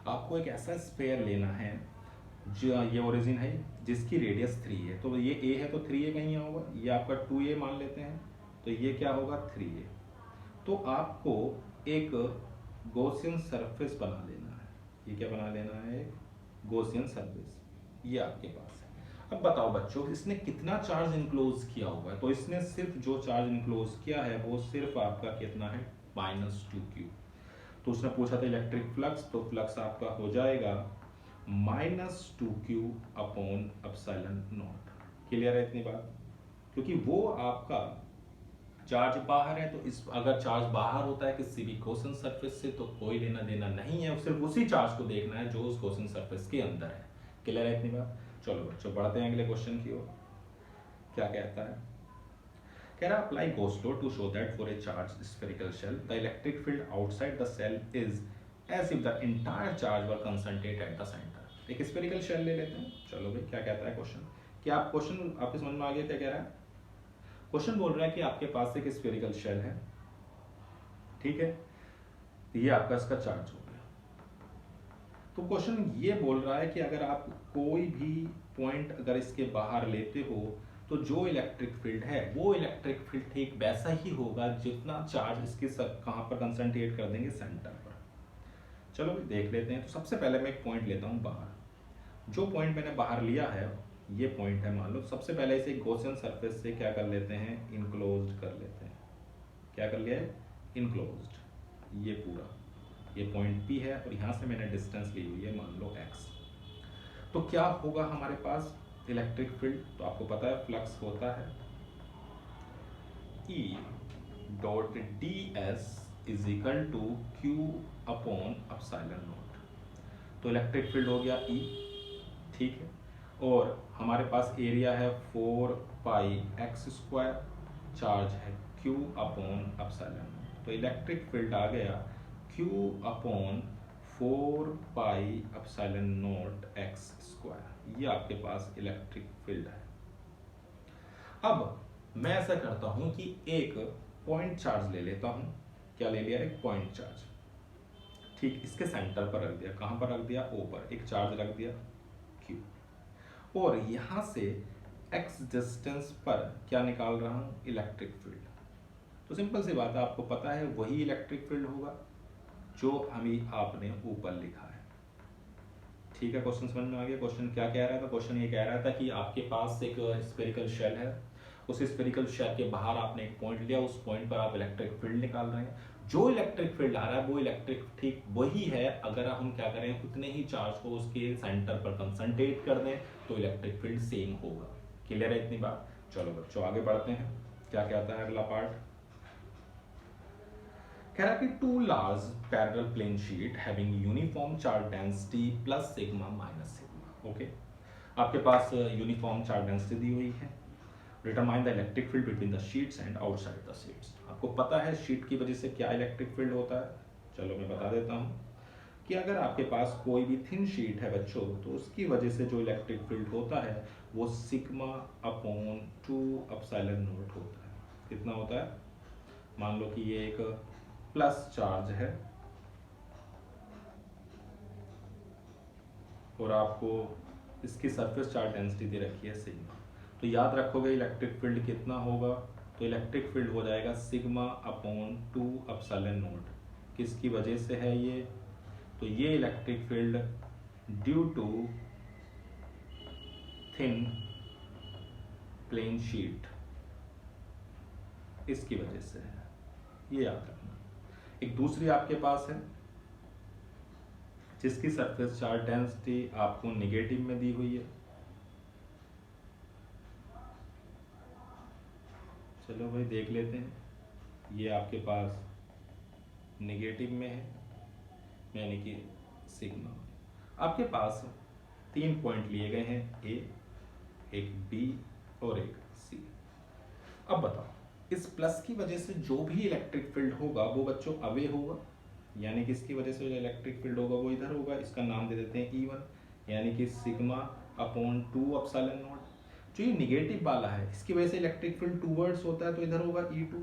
आपको एक ऐसा स्फीयर लेना है जो ये ओरिजिन है जिसकी रेडियस 3 है, तो ये a है तो 3a कहीं यहाँ होगा, ये आपका 2a मान लेते हैं, तो ये क्या होगा 3a। तो आपको एक गॉसियन सरफेस बना लेना है, ये क्या बना लेना है, एक गॉसियन सरफेस, ये आपके पास है। अब बताओ बच्चों इसने कितना चार्ज इनक्लोज किया हुआ है, तो इसने सिर्फ जो चार्ज इनक्लोज किया है वो सिर्फ आपका कितना है -2q। तो उसने पूछा था इलेक्ट्रिक फ्लक्स, तो फ्लक्स आपका हो जाएगा -2q upon epsilon not. Clear है इतनी बात, क्योंकि वो आपका चार्ज बाहर है, तो इस अगर चार्ज बाहर होता है किसी भी गॉसियन सरफेस से तो कोई लेना देना नहीं है, सिर्फ उसी चार्ज को देखना है जो उस गॉसियन सरफेस के अंदर है। क्लियर है इतनी बात। चलो बच्चों बढ़ते हैं अगले क्वेश्चन की ओर। क्या कहता है, कह रहा apply Gauss law to show that for a charge spherical shell the electric field outside the shell is as if the entire charge were concentrated at the centre. एक स्फेरिकल शेल ले लेते हैं। चलो भाई क्या कहता है क्वेश्चन, क्या आप क्वेश्चन आपके समझ में आ गया क्या कह रहा है। क्वेश्चन बोल रहा है कि आपके पास एक स्फेरिकल शेल है, ठीक है, ये आपका इसका चार्ज हो गया। तो क्वेश्चन ये बोल रहा है कि अगर आप कोई भी पॉइंट अगर इसके बाहर लेते हो तो जो इलेक्ट्रिक फील्ड है वो इलेक्ट्रिक फील्ड ठीक वैसा ही होगा जितना चार्ज इसके कहां पर कंसंट्रेट कर देंगे, सेंटर पर। चलो देख लेते हैं। तो सबसे पहले मैं एक पॉइंट लेता हूं बाहर। जो पॉइंट मैंने बाहर लिया है ये पॉइंट है मान लो, सबसे पहले इसे गॉसियन सरफेस से क्या कर लेते हैं, इनक्लोज्ड कर लेते हैं। क्या कर लिया है, इनक्लोज्ड। ये पूरा ये पॉइंट P है और यहाँ से मैंने डिस्टेंस ली हुई है मान लो x। तो क्या होगा हमारे पास इलेक्ट्रिक फील्ड, तो आपको पता है फ्लक्स होता है E dot ds is equal to q upon epsilon not. तो इलेक्ट्रिक फील्ड हो गया E, ठीक है, और हमारे पास एरिया है 4πx², चार्ज है q अपॉन एप्सिलॉन नॉट। तो इलेक्ट्रिक फील्ड आ गया q अपॉन 4π ε0 x²। ये आपके पास इलेक्ट्रिक फील्ड है। अब मैं ऐसा करता हूं कि एक पॉइंट चार्ज ले लेता हूं। क्या ले लिया, एक पॉइंट चार्ज, ठीक, इसके सेंटर पर रख दिया। कहां पर रख दिया, O पर एक चार्ज रख दिया Q, और यहां से x डिस्टेंस पर क्या निकाल रहा हूं, इलेक्ट्रिक फील्ड। तो सिंपल सी बात है, आपको पता है वही इलेक्ट्रिक फील्ड होगा जो हमें आपने ऊपर लिखा है। ठीक है, क्वेश्चन समझ में आ गया। क्वेश्चन क्या कह रहा था, क्वेश्चन ये कह रहा था कि आपके पास एक स्फेरिकल शेल है, उस स्फेरिकल शेल के बाहर आपने एक पॉइंट लिया, उस पॉइंट पर आप इलेक्ट्रिक फील्ड निकाल रहे हैं। जो इलेक्ट्रिक फील्ड आ रहा है वो इलेक्ट्रिक ठीक वही है, अगर हम क्या करें उतने ही चार्ज को उसके सेंटर पर कंसंट्रेट कर दें तो इलेक्ट्रिक फील्ड सेम होगा। क्लियर है इतनी बात। चलो बच्चों आगे बढ़ते हैं। क्या कहता है अगला पार्ट, कह रहा कि two large parallel plane sheet having uniform charge density plus sigma minus sigma. Okay, आपके पास यूनिफॉर्म चार्ज डेंसिटी दी हुई है। Determine the electric field between the sheets and outside the sheets. आपको पता है शीट की वजह से क्या इलेक्ट्रिक फील्ड होता है। चलो मैं बता देता हूँ कि अगर आपके पास कोई भी थिन शीट है बच्चों तो उसकी वजह से जो इलेक्ट्रिक फील्ड होता है वो सिग्मा अपॉन 2 एप्सिलॉन नॉट होता है। कितना होता है, मान लो कि ये एक प्लस चार्ज है और आपको इसकी सरफेस चार्ज डेंसिटी दे रखी है सिग्मा, तो याद रखोगे इलेक्ट्रिक फील्ड कितना होगा, तो इलेक्ट्रिक फील्ड हो जाएगा सिग्मा अपॉन 2 एप्सिलॉन नॉट। किसकी वजह से है ये, तो ये electric field due to thin plane sheet, इसकी वजह से है, ये याद रखना। एक दूसरी आपके पास है जिसकी सरफेस चार्ज डेंसिटी आपको नेगेटिव में दी हुई है। चलो भाई देख लेते हैं, ये आपके पास नेगेटिव में है, यानी कि सिग्मा। आपके पास 3 पॉइंट लिए गए हैं, ए, एक बी और एक सी। अब बताओ, इस प्लस की वजह से जो भी इलेक्ट्रिक फील्ड होगा वो बच्चों अवे होगा, यानी कि इसकी वजह से जो इलेक्ट्रिक फील्ड होगा वो इधर होगा। इसका नाम दे देते हैं E1, यानी कि सिग्मा अपॉन 2 एप्सिलॉन नॉट। जो ये निगेटिव वाला है इसकी वजह से इलेक्ट्रिक फील्ड टूवर्ड्स होता है, तो इधर होगा E2,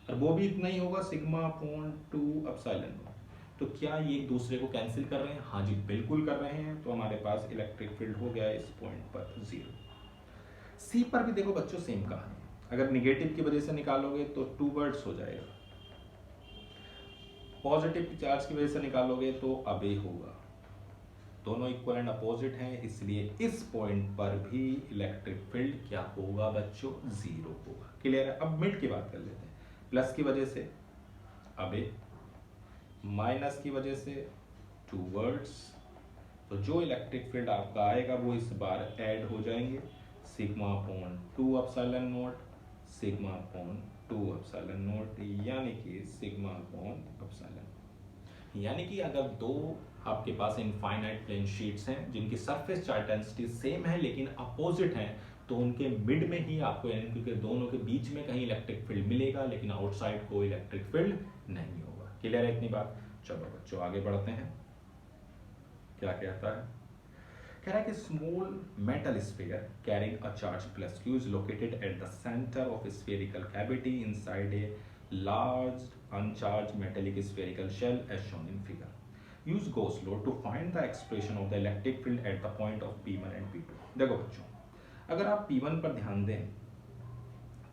और वो भी इतना ही होगा, सिग्मा अपॉन 2 एप्सिलॉन नॉट। तो क्या ये एक दूसरे को कैंसिल कर रहे हैं? हाँ जी बिल्कुल कर रहे हैं। तो हमारे पास इलेक्ट्रिक फील्ड हो गया इस पॉइंट पर 0। सी पर भी देखो बच्चों सेम कहानी, अगर निगेटिव की वजह से निकालोगे तो टूवर्ड्स हो जाएगा, पॉजिटिव चार्ज की वजह से निकालोगे तो अवे होगा। दोनों इक्वल एंड अपोजिट हैं, इसलिए इस पॉइंट पर भी इलेक्ट्रिक फील्ड क्या होगा बच्चों? 0 होगा। क्लियर है? अब मिड की बात कर लेते हैं। प्लस की वजह से अवे, माइनस की वजह से टूवर्ड्स, तो जो इलेक्ट्रिक फील्ड आपका आएगा वो इस बार ऐड हो जाएंगे, sigma upon 2 epsilon not, sigma upon 2 epsilon not, यानी कि सिग्मा अपॉन एप्सिलॉन। यानी कि अगर दो आपके पास इनफाइनाइट प्लेन शीट्स हैं जिनकी सरफेस चार्ज डेंसिटी सेम है लेकिन अपोजिट हैं, तो उनके मिड में ही आपको, यानी क्योंकि दोनों के बीच में कहीं इलेक्ट्रिक फील्ड मिलेगा लेकिन आउटसाइड कोई इलेक्ट्रिक फील्ड नहीं होगा। क्लियर है इतनी बात? चलो बच्चों आगे बढ़ते हैं। क्या कहता है? कह रहा है कि small metal sphere carrying a charge plus q is located at the centre of spherical cavity inside a large uncharge metallic spherical shell as shown in figure. Use Gauss law to find the expression of the electric field at the point of P1 and P2। देखो बच्चों, अगर आप P1 पर ध्यान दें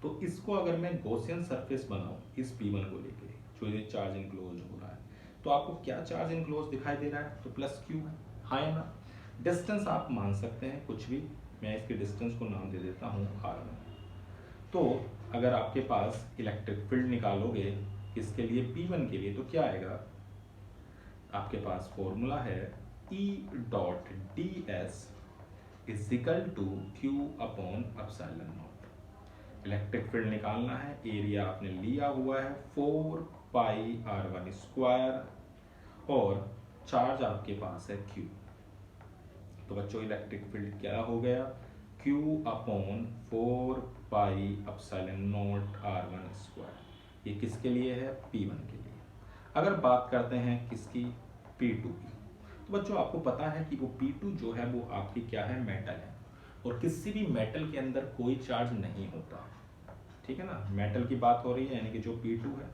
तो इसको अगर मैं गॉसियन सरफेस बनाऊं इस P1 को लेके, जो ये चार्ज इनक्लोज हो रहा है, तो आपको क्या चार्ज इनक्लोज दिखाई दे रहा है? तो प्लस क्यू है, हाँ या ना? डिस्टेंस आप मान सकते हैं कुछ भी, मैं इसके डिस्टेंस को नाम दे देता हूँ R1। तो अगर आपके पास इलेक्ट्रिक फील्ड निकालोगे इसके लिए P1 के लिए, तो क्या आएगा? आपके पास फॉर्मूला है E dot d s is equal to Q upon epsilon naught. Electric field निकालना है, एरिया आपने लिया हुआ है 4 पाई R1 स्क्वायर, और चार्ज आपके पास है Q। तो बच्चों इलेक्ट्रिक फील्ड क्या हो गया? Q upon 4 pi epsilon not R1 square. ये किसके लिए है? P1 के लिए। अगर बात करते हैं किसकी? P2 की। तो बच्चों आपको पता है कि वो P2 जो है वो आपकी क्या है? मेटल है, और किसी भी मेटल के अंदर कोई चार्ज नहीं होता, ठीक है ना? मेटल की बात हो रही है, यानी कि जो P2 है,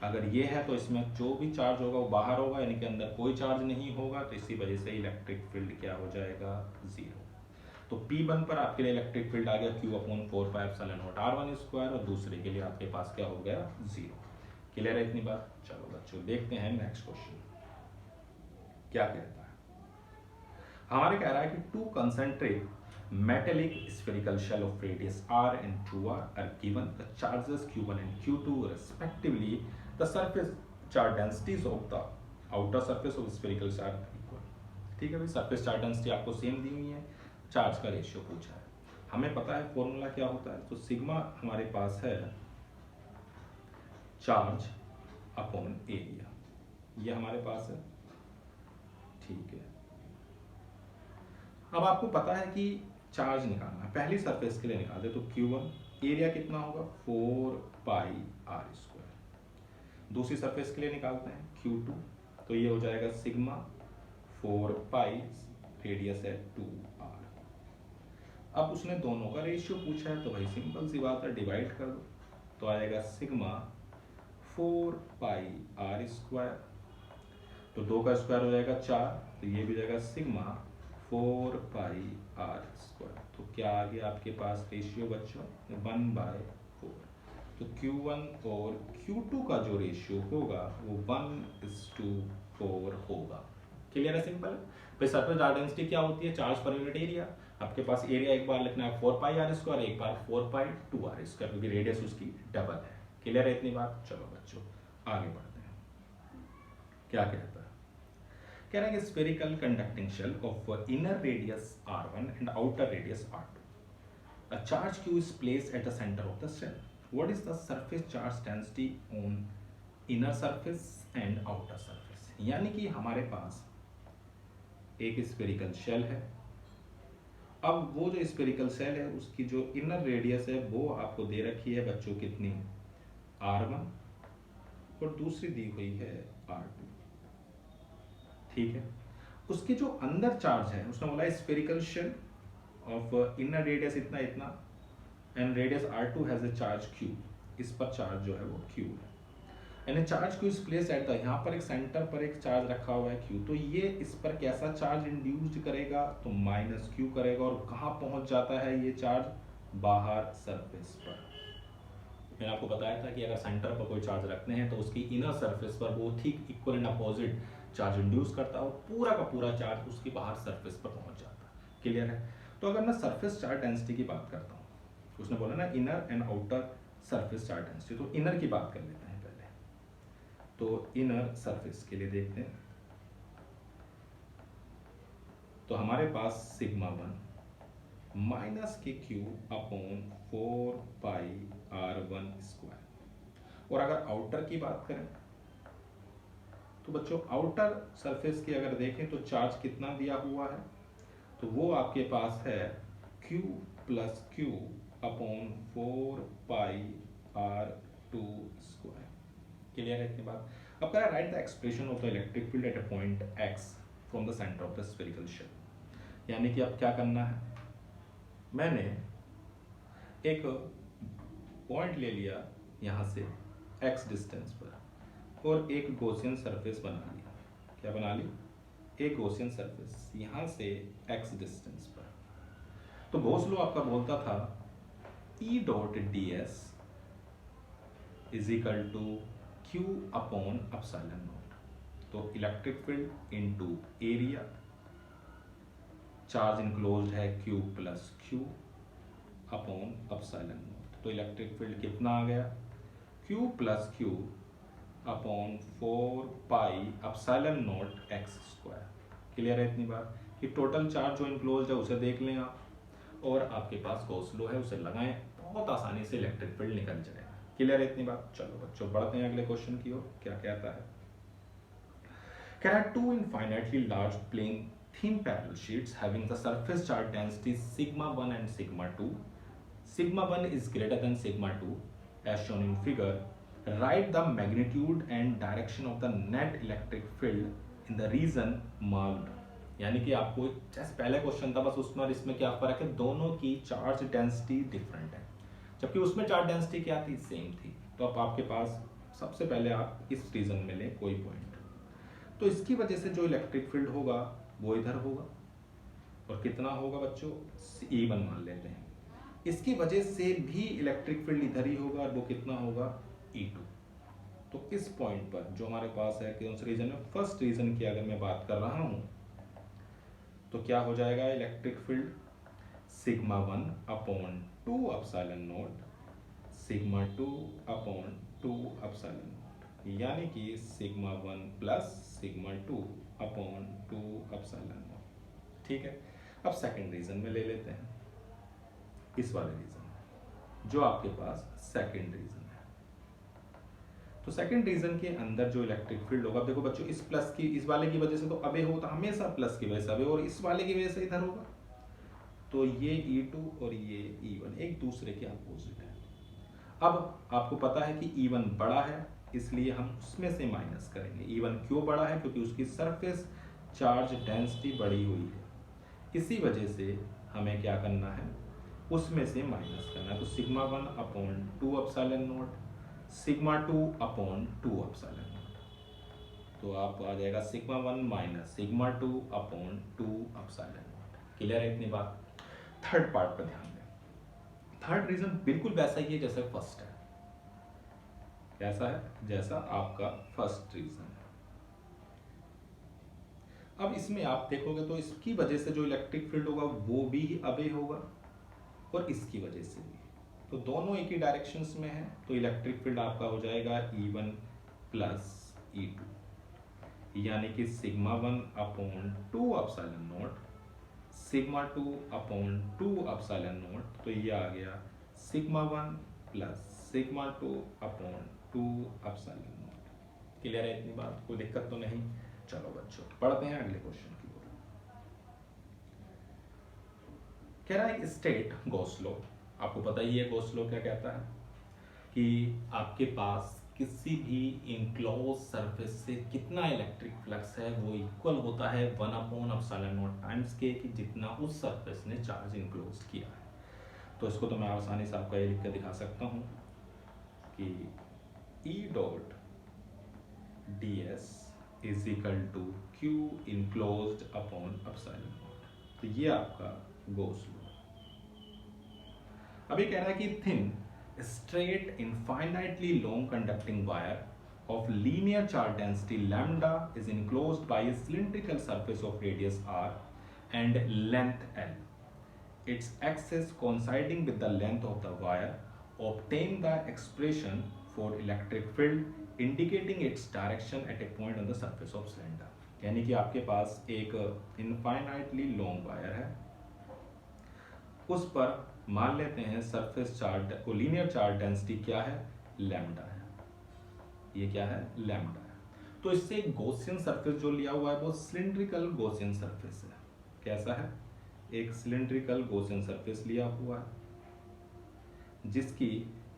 अगर ये है तो इसमें जो भी चार्ज होगा वो बाहर होगा, यानी कि अंदर कोई चार्ज नहीं होगा, तो इसी वजह से इलेक्ट्रिक फील्ड क्या हो जाएगा? 0। तो P1 पर आपके लिए इलेक्ट्रिक फील्ड आ गया Q upon 4 pi epsilon not R1 square, और दूसरे के लिए आपके पास क्या हो गया? 0। क्लियर है इतनी बात? चलो बच्चों देखते हैं नेक्स्ट क्वेश्चन क्या कहता है। हमारे कह रहा है कि 2 concentric metallic spherical shell of radius r and 2r are given the charges Q1 and Q2 respectively. The surface charge densities of the outer surface of spherical shell are equal. ठीक है भाई, सरफेस चार्ज डेंसिटी आपको सेम दी हुई है, चार्ज का रेशियो पूछा है। हमें पता है फॉर्मूला क्या होता है, तो सिग्मा हमारे पास है चार्ज अपॉन एरिया, ये हमारे पास है, ठीक है। अब आपको पता है कि चार्ज निकालना है, पहली सरफेस के लिए निकाल दे तो Q1 एरिया कितना होगा? 4 पाई R स्क्वायर। दूसरी सरफेस के लिए निकालते हैं Q2, तो ये हो जाएगा सिग्मा 4 पाई, रेडियस है 2R। अब उसने दोनों का रेशियो पूछा है, तो भाई सिंपल सी बात है, डिवाइड कर दो, तो आएगा सिग्मा 4 पाई R स्क्वायर, तो 2 का स्क्वायर हो जाएगा 4, तो ये भी जाएगा सिग्मा 4 पाई R स्क्वायर। तो क्या आ गया आपके पास रेशियो बच्चों? 1/4। तो Q1 और Q2 का जो रेशियो होगा वो 1:4 होगा। क्लियर है? सिंपल। फिर सरफेस चार्ज डेंसिटी क्या होती है? Charge per unit area. आपके पास एरिया एक बार लिखना है 4 पाई R स्क्वायर, एक बार 4 पाई 2R स्क्वायर, क्योंकि रेडियस उसकी डबल है। क्लियर है इतनी बात? चलो बच्चों आगे बढ़ते हैं। क्या कहता है? कह रहा है कि spherical conducting shell of inner radius r1 and outer radius r2. A charge q is placed at the center of the shell. What is the surface charge density on inner surface and outer surface? यानी कि हमारे पास एक स्फेरिकल शेल है. अब वो जो स्फेरिकल शेल है उसकी जो इनर रेडियस है वो आपको दे रखी है बच्चों कितनी, r1 और दूसरी दी हुई है r2. ठीक है. उसके जो अंदर चार्ज है उसने बोला spherical shell of inner radius इतना इतना and radius r2 has a charge q. इस पर चार्ज जो है वो q है and charge q is placed at the, यहाँ पर एक सेंटर पर एक चार्ज रखा हुआ है q. तो ये इस पर कैसा चार्ज इंड्यूस्ड करेगा, तो माइनस q करेगा. और कहाँ पहुंच जाता है ये चार्ज, बाहर सरफेस पर. मैंने आपको बताया था कि अगर सेंटर पर कोई चार्ज रखते हैं तो उसकी इनर सरफेस पर वो ठीक equal and opposite charge induce करता है और पूरा का पूरा चार्ज उसकी बाहर सरफेस पर पहुंच जाता है. क्लियर है. तो अगर मैं सरफेस चार्ज डेंसिटी की बात करता हूँ, उसने बोला ना inner and outer surface charge density, तो इनर की बात कर लेते हैं पहले. तो इनर सरफेस के लिए देखते हैं. तो हमारे पास सिग्मा 1 माइनस के क्यू अपॉन 4 पाई r1 स्क्वायर. और अगर आउटर की बात करें तो बच्चों आउटर सरफेस की अगर देखें तो चार्ज कितना दिया हुआ है, तो वो आपके पास है q plus q upon 4 pi r2 square. Clear है इतनी बात. अब कह रहा है write the expression of the electric field at a point x from the centre of the spherical shell. यानी कि अब क्या करना है, मैंने एक पॉइंट ले लिया यहाँ से x डिस्टेंस पर और एक गॉसियन सरफेस बना लिया. क्या बना ली, एक गॉसियन सरफेस यहाँ से x डिस्टेंस पर. तो गॉस लॉ आपका बोलता था E dot ds is equal to q upon epsilon not. तो electric field into area, charge enclosed है q plus q upon epsilon not. तो इलेक्ट्रिक फील्ड कितना आ गया, q plus q upon 4 pi epsilon naught x square. Clear है इतनी बात कि टोटल चार्ज जो इनक्लोज्ड है उसे देख लें आप और आपके पास गॉस लॉ है उसे लगाएं, बहुत आसानी से इलेक्ट्रिक फील्ड निकल जाएगा. क्लियर है इतनी बात. चलो बच्चों बढ़ते हैं अगले क्वेश्चन की ओर. क्या कहता है, कह रहा है two infinitely large plane thin parallel sheets having the surface charge density sigma 1 and sigma 2. Sigma 1 is greater than sigma 2 as shown in figure. Write the magnitude and direction of the net electric field in the region marked. यानी कि आपको जैसे पहले क्वेश्चन था बस उसमें और इसमें क्या फर्क है, दोनों की चार्ज डेंसिटी डिफरेंट है. जबकि उसमें चार्ज डेंसिटी क्या थी, सेम थी. तो अब आपके पास सबसे पहले आप इस रीजन में लें कोई पॉइंट. तो इसकी वजह से जो इलेक्ट्रिक फील्ड होगा वो इधर होगा और कितना होगा बच्चों, E1 मान लेते हैं. इसकी वजह से भी इलेक्ट्रिक फील्ड इधर ही होगा और वो कितना होगा, E2. तो इस पॉइंट पर जो हमारे पास है कौन सा रीजन है, फर्स्ट रीजन की अगर मैं बात कर रहा हूं तो क्या हो जाएगा, electric field sigma 1 upon 2 epsilon not sigma 2 upon 2 epsilon not. यानी कि sigma 1 plus sigma 2 upon 2 epsilon nought. ठीक है. अब सेकंड रीजन में ले लेते हैं, इस वाले रीजन जो आपके पास सेकंड रीजन है. तो सेकंड रीजन के अंदर जो इलेक्ट्रिक फील्ड होगा, देखो बच्चों इस प्लस की इस वाले की वजह से तो अबे होता हमेशा प्लस की वजह से अबे, और इस वाले की वजह से इधर होगा. तो ये E2 और ये E1 एक दूसरे के अपोजिट है. अब आपको पता है कि E1 बड़ा है इसलिए हम उसमें से माइनस करेंगे. E1 क्यों बड़ा है, क्योंकि उसकी सरफेस चार्ज डेंसिटी बढ़ी हुई है. इसी वजह से हमें क्या करना है, उसमें से माइनस करना है. तो sigma 1 upon 2 epsilon not sigma 2 upon 2 epsilon not. तो आप आ जाएगा sigma 1 minus sigma 2 upon 2 epsilon not. Clear है इतनी बात. थर्ड पार्ट पर ध्यान दें. थर्ड रीजन बिल्कुल वैसा ही है जैसे फर्स्ट है. कैसा है, जैसा आपका फर्स्ट रीजन है. अब इसमें आप देखोगे तो इसकी वजह से जो इलेक्ट्रिक फील्ड होगा वो भी अबे होगा और इसकी वजह से भी. तो दोनों एक ही डायरेक्शंस में है. तो इलेक्ट्रिक फील्ड आपका हो जाएगा E1 प्लस E2. यानी कि sigma 1 upon 2 epsilon not, sigma 2 upon 2 epsilon not, तो ये आ गया sigma 1 plus sigma 2 upon 2 epsilon not. Clear है इतनी बात, कोई दिक्कत तो नहीं। चलो बच्चों पढ़ते हैं अगले क्वेश्चन की ओर। कह रहा है स्टेट गॉस लॉ, आपको पता ही है गॉस लॉ क्या कहता है कि आपके पास किसी भी इनक्लोज सरफेस से कितना इलेक्ट्रिक फ्लक्स है वो इक्वल होता है 1 अपॉन एप्सिलॉन नॉट टाइम्स के, कि जितना उस सरफेस ने चार्ज इनक्लोज किया है। तो इसको तो मैं आसानी से आपको ये लिख कर दिखा सकता हूँ कि E dot d s is equal to q enclosed upon epsilon not. तो ये आपका गॉस लॉ। अब ये कह रहा है कि thin straight infinitely long conducting wire of linear charge density lambda is enclosed by a cylindrical surface of radius r and length l, its axis coinciding with the length of the wire. Obtain the expression for electric field indicating its direction at a point on the surface of cylinder। यानी कि आपके पास एक infinitely long wire है, उस पर मान लेते हैं सरफेस चार्ज को लीनियर चार्ज डेंसिटी क्या है, लैम्डा है। ये क्या है, लैम्डा है। तो इससे एक गॉसियन सरफेस जो लिया हुआ है वो सिलिंड्रिकल गॉसियन सरफेस है। कैसा है, एक सिलिंड्रिकल गॉसियन सरफेस लिया हुआ है जिसकी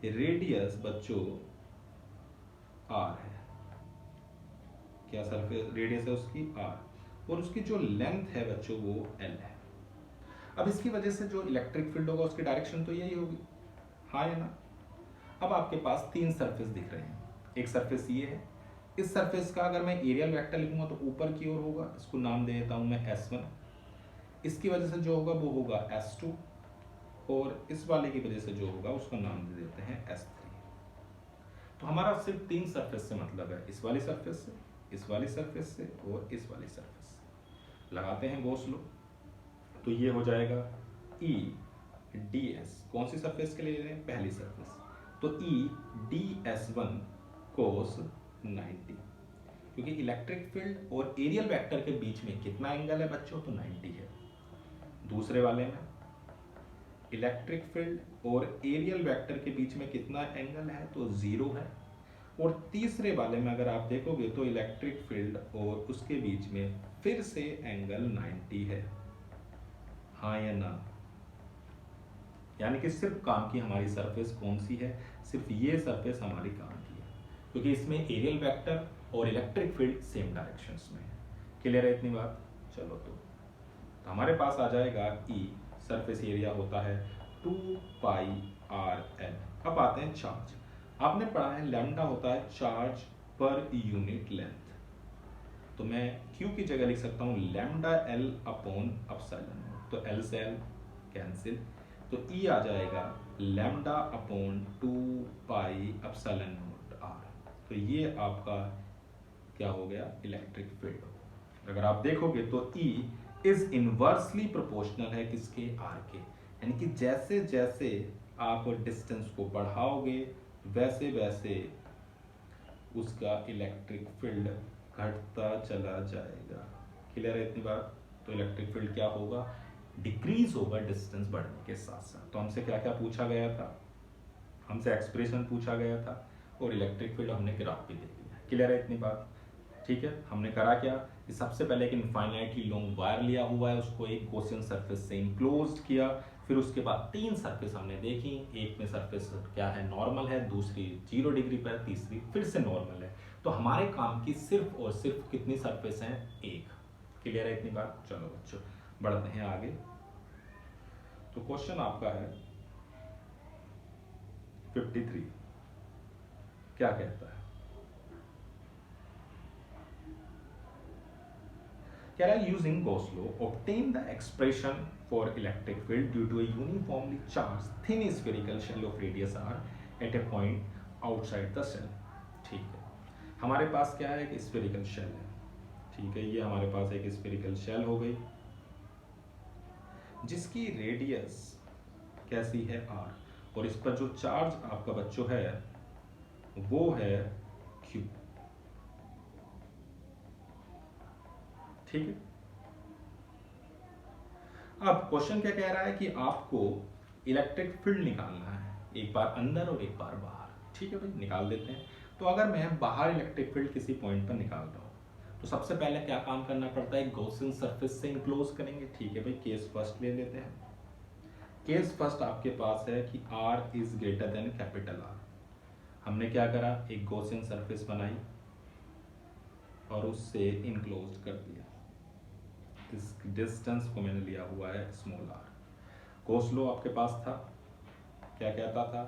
रेडियस बच्चों आर है। क्या सरफेस रेडियस है उसकी आर, और उसकी जो लेंथ है बच्चों वो एल है। अब इसकी वजह से जो इलेक्ट्रिक फील्ड होगा उसकी डायरेक्शन तो यही होगी, हाँ या ना। अब आपके पास तीन सरफेस दिख रहे हैं, एक सरफेस ये है, इस सरफेस का अगर मैं एरियल वेक्टर लिखूंगा तो ऊपर की ओर होगा, इसको नाम दे देता हूं मैं S1। इसकी वजह से जो होगा वो होगा S2, और इस वाले की वजह से जो होगा उसका नाम दे देते हैं S3। तो हमारा सिर्फ तीन सरफेस से मतलब है, इस वाली सरफेस से, इस वाली सरफेस से और इस वाली सरफेस से। लगाते हैं गॉस लॉ, तो ये हो जाएगा E ds, कौन सी सरफेस के लिए ले रहे हैं, पहली सरफेस, तो E ds1 cos 90, क्योंकि इलेक्ट्रिक फील्ड और एरियल वेक्टर के बीच में कितना एंगल है बच्चों, तो 90 है। दूसरे वाले में इलेक्ट्रिक फील्ड और एरियल वेक्टर के बीच में कितना एंगल है, तो 0 है। और तीसरे वाले में अगर आप देखोगे तो इलेक्ट्रिक फील्ड और उसके बीच में फिर से एंगल 90 है, हाँ या ना। यानी कि सिर्फ काम की हमारी सरफेस कौन सी है, सिर्फ ये सरफेस हमारी काम की है, क्योंकि इसमें एरियल वेक्टर और इलेक्ट्रिक फील्ड सेम डायरेक्शंस में है। क्लियर है इतनी बात। चलो तो हमारे पास आ जाएगा E, सरफेस एरिया होता है 2 पाई आर एल। अब आते हैं चार्ज, आपने पढ़ा है लैम्डा होता है चार्ज पर यूनिट लेंथ, तो मैं Q की जगह लिख सकता हूँ लैम्डा एल अपॉन एप्सिलॉन, तो एल से एल कैंसिल, तो E आ जाएगा lambda upon 2 pi epsilon naught r. तो ये आपका क्या हो गया, इलेक्ट्रिक फील्ड। अगर आप देखोगे तो E इज इनवर्सली प्रोपोर्शनल है किसके, आर के, यानी कि जैसे जैसे आप डिस्टेंस को बढ़ाओगे वैसे वैसे उसका इलेक्ट्रिक फील्ड घटता चला जाएगा। क्लियर है इतनी बात। तो इलेक्ट्रिक फील्ड क्या होगा, डिक्रीज होगा डिस्टेंस बढ़ने के साथ साथ। तो हमसे क्या क्या पूछा गया था, हमसे एक्सप्रेशन पूछा गया था और इलेक्ट्रिक फील्ड हमने ग्राफ भी दे दिया। क्लियर है इतनी बात। ठीक है, हमने करा क्या कि सबसे पहले एक इनफाइनाइटली लॉन्ग वायर लिया हुआ है, उसको एक गॉसियन सरफेस से इनक्लोज किया, फिर उसके बाद तीन सरफेस हमने देखी, एक में सरफेस क्या है, नॉर्मल है, दूसरी 0 डिग्री पर, तीसरी फिर से नॉर्मल है। तो हमारे काम की सिर्फ और सिर्फ कितनी सरफेस हैं, एक। क्लियर है इतनी बात। चलो बच्चों बढ़ते हैं आगे। तो क्वेश्चन आपका है 53, क्या कहता है, कह रहा है using Gauss law obtain the expression for electric field due to a uniformly charge thin spherical shell of radius r at a point outside the shell. ठीक है, हमारे पास क्या है, एक स्फेरिकल शेल है। ठीक है, ये हमारे पास एक स्फेरिकल शेल हो गई जिसकी रेडियस कैसी है r, और इस पर जो चार्ज आपका बच्चों है वो है q। ठीक है। अब क्वेश्चन क्या कह रहा है कि आपको इलेक्ट्रिक फील्ड निकालना है, एक बार अंदर और एक बार बाहर। ठीक है भाई, निकाल देते हैं। तो अगर मैं बाहर इलेक्ट्रिक फील्ड किसी पॉइंट पर निकाल रहा हूँ तो सबसे पहले क्या काम करना पड़ता है, गॉसियन सरफेस से इनक्लोज करेंगे। ठीक है भाई, केस फर्स्ट ले लेते हैं। केस फर्स्ट आपके पास है कि r is greater than capital R. हमने क्या करा, एक गॉसियन सरफेस बनाई और उससे इनक्लोज कर दिया। इस डिस्टेंस को मैंने लिया हुआ है स्मॉल आर। गॉस लॉ आपके पास था, क्या कहता था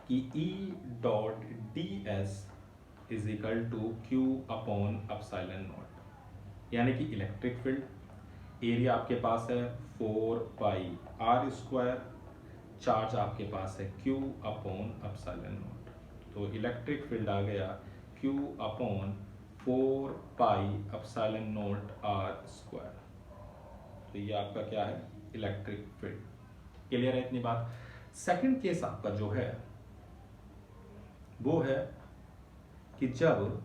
कि E dot d s is equal to Q upon epsilon naught, यानी कि इलेक्ट्रिक फील्ड एरिया आपके पास है 4 पाई आर स्क्वायर, चार्ज आपके पास है क्यू अपॉन अपसाइलन नॉट। तो इलेक्ट्रिक फील्ड आ गया q upon 4 pi epsilon naught r square. तो ये आपका क्या है, इलेक्ट्रिक फील्ड। क्लियर है इतनी बात। सेकंड केस आपका जो है वो है कि जब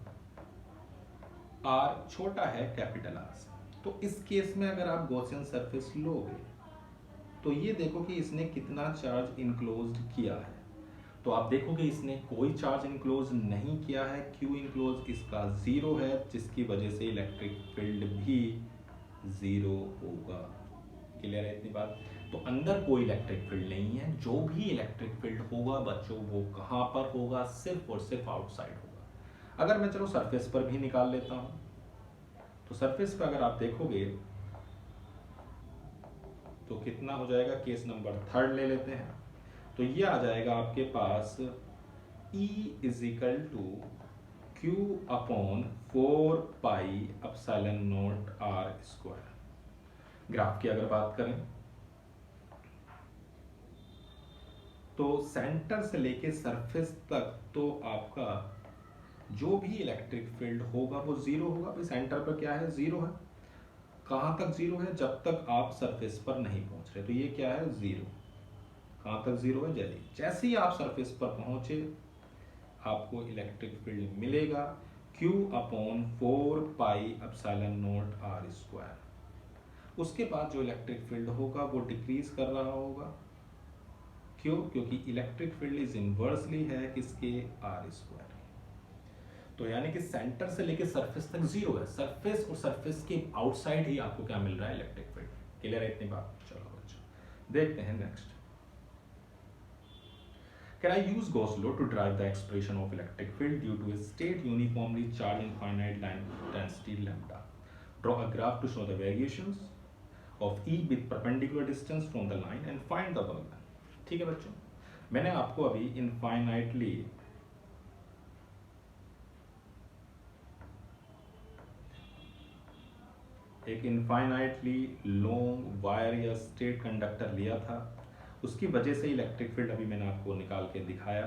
आर छोटा है कैपिटल आर से। तो इस केस में अगर आप गॉसियन सरफेस लोगे तो ये देखो कि इसने कितना चार्ज इनक्लोज किया है। तो आप देखोगे इसने कोई चार्ज इनक्लोज नहीं किया है, क्यू इनक्लोज इसका 0 है, जिसकी वजह से इलेक्ट्रिक फील्ड भी 0 होगा। क्लियर है इतनी बात। तो अंदर कोई इलेक्ट्रिक फील्ड नहीं है, जो भी इलेक्ट्रिक फील्ड होगा बच्चों वो कहां पर होगा, सिर्फ और सिर्फ आउटसाइड होगा। अगर मैं चलो सरफेस पर भी निकाल लेता हूं, तो सरफेस पर अगर आप देखोगे तो कितना हो जाएगा, केस नंबर थर्ड ले लेते हैं। तो ये आ जाएगा आपके पास E is equal to Q upon 4 pi epsilon naught r square. Graph की अगर बात करें तो सेंटर से लेके सरफेस तक तो आपका जो भी इलेक्ट्रिक फील्ड होगा वो 0 होगा। भाई सेंटर पर क्या है, 0 है। कहां तक 0 है, जब तक आप सरफेस पर नहीं पहुंच रहे। तो ये क्या है, 0। कहां तक 0 है, जैसे ही आप सरफेस पर पहुंचे आपको इलेक्ट्रिक फील्ड मिलेगा Q upon 4 pi epsilon naught r square. उसके बाद जो इलेक्ट्रिक फील्ड होगा वो डिक्रीज कर रहा होगा। क्यों, क्योंकि इलेक्ट्रिक फील्ड इज इनवर्सली है किसके, आर स्क्वायर। तो यानी कि सेंटर से लेके सरफेस तक 0 है, सरफेस और सरफेस के आउटसाइड ही आपको क्या मिल रहा है, इलेक्ट्रिक फील्ड। क्लियर है इतनी बात। चलो बच्चों देखते हैं next. Can I use Gauss law to derive the expression of electric field due to its state uniformly charged infinite line density lambda? Draw a graph to show the variations of E with perpendicular distance from the line and find the work done. ठीक है बच्चों, मैंने आपको अभी इनफाइनाइटली एक इनफाइनाइटली लॉन्ग वायर या स्ट्रेट कंडक्टर लिया था, उसकी वजह से इलेक्ट्रिक फील्ड अभी मैंने आपको निकाल के दिखाया।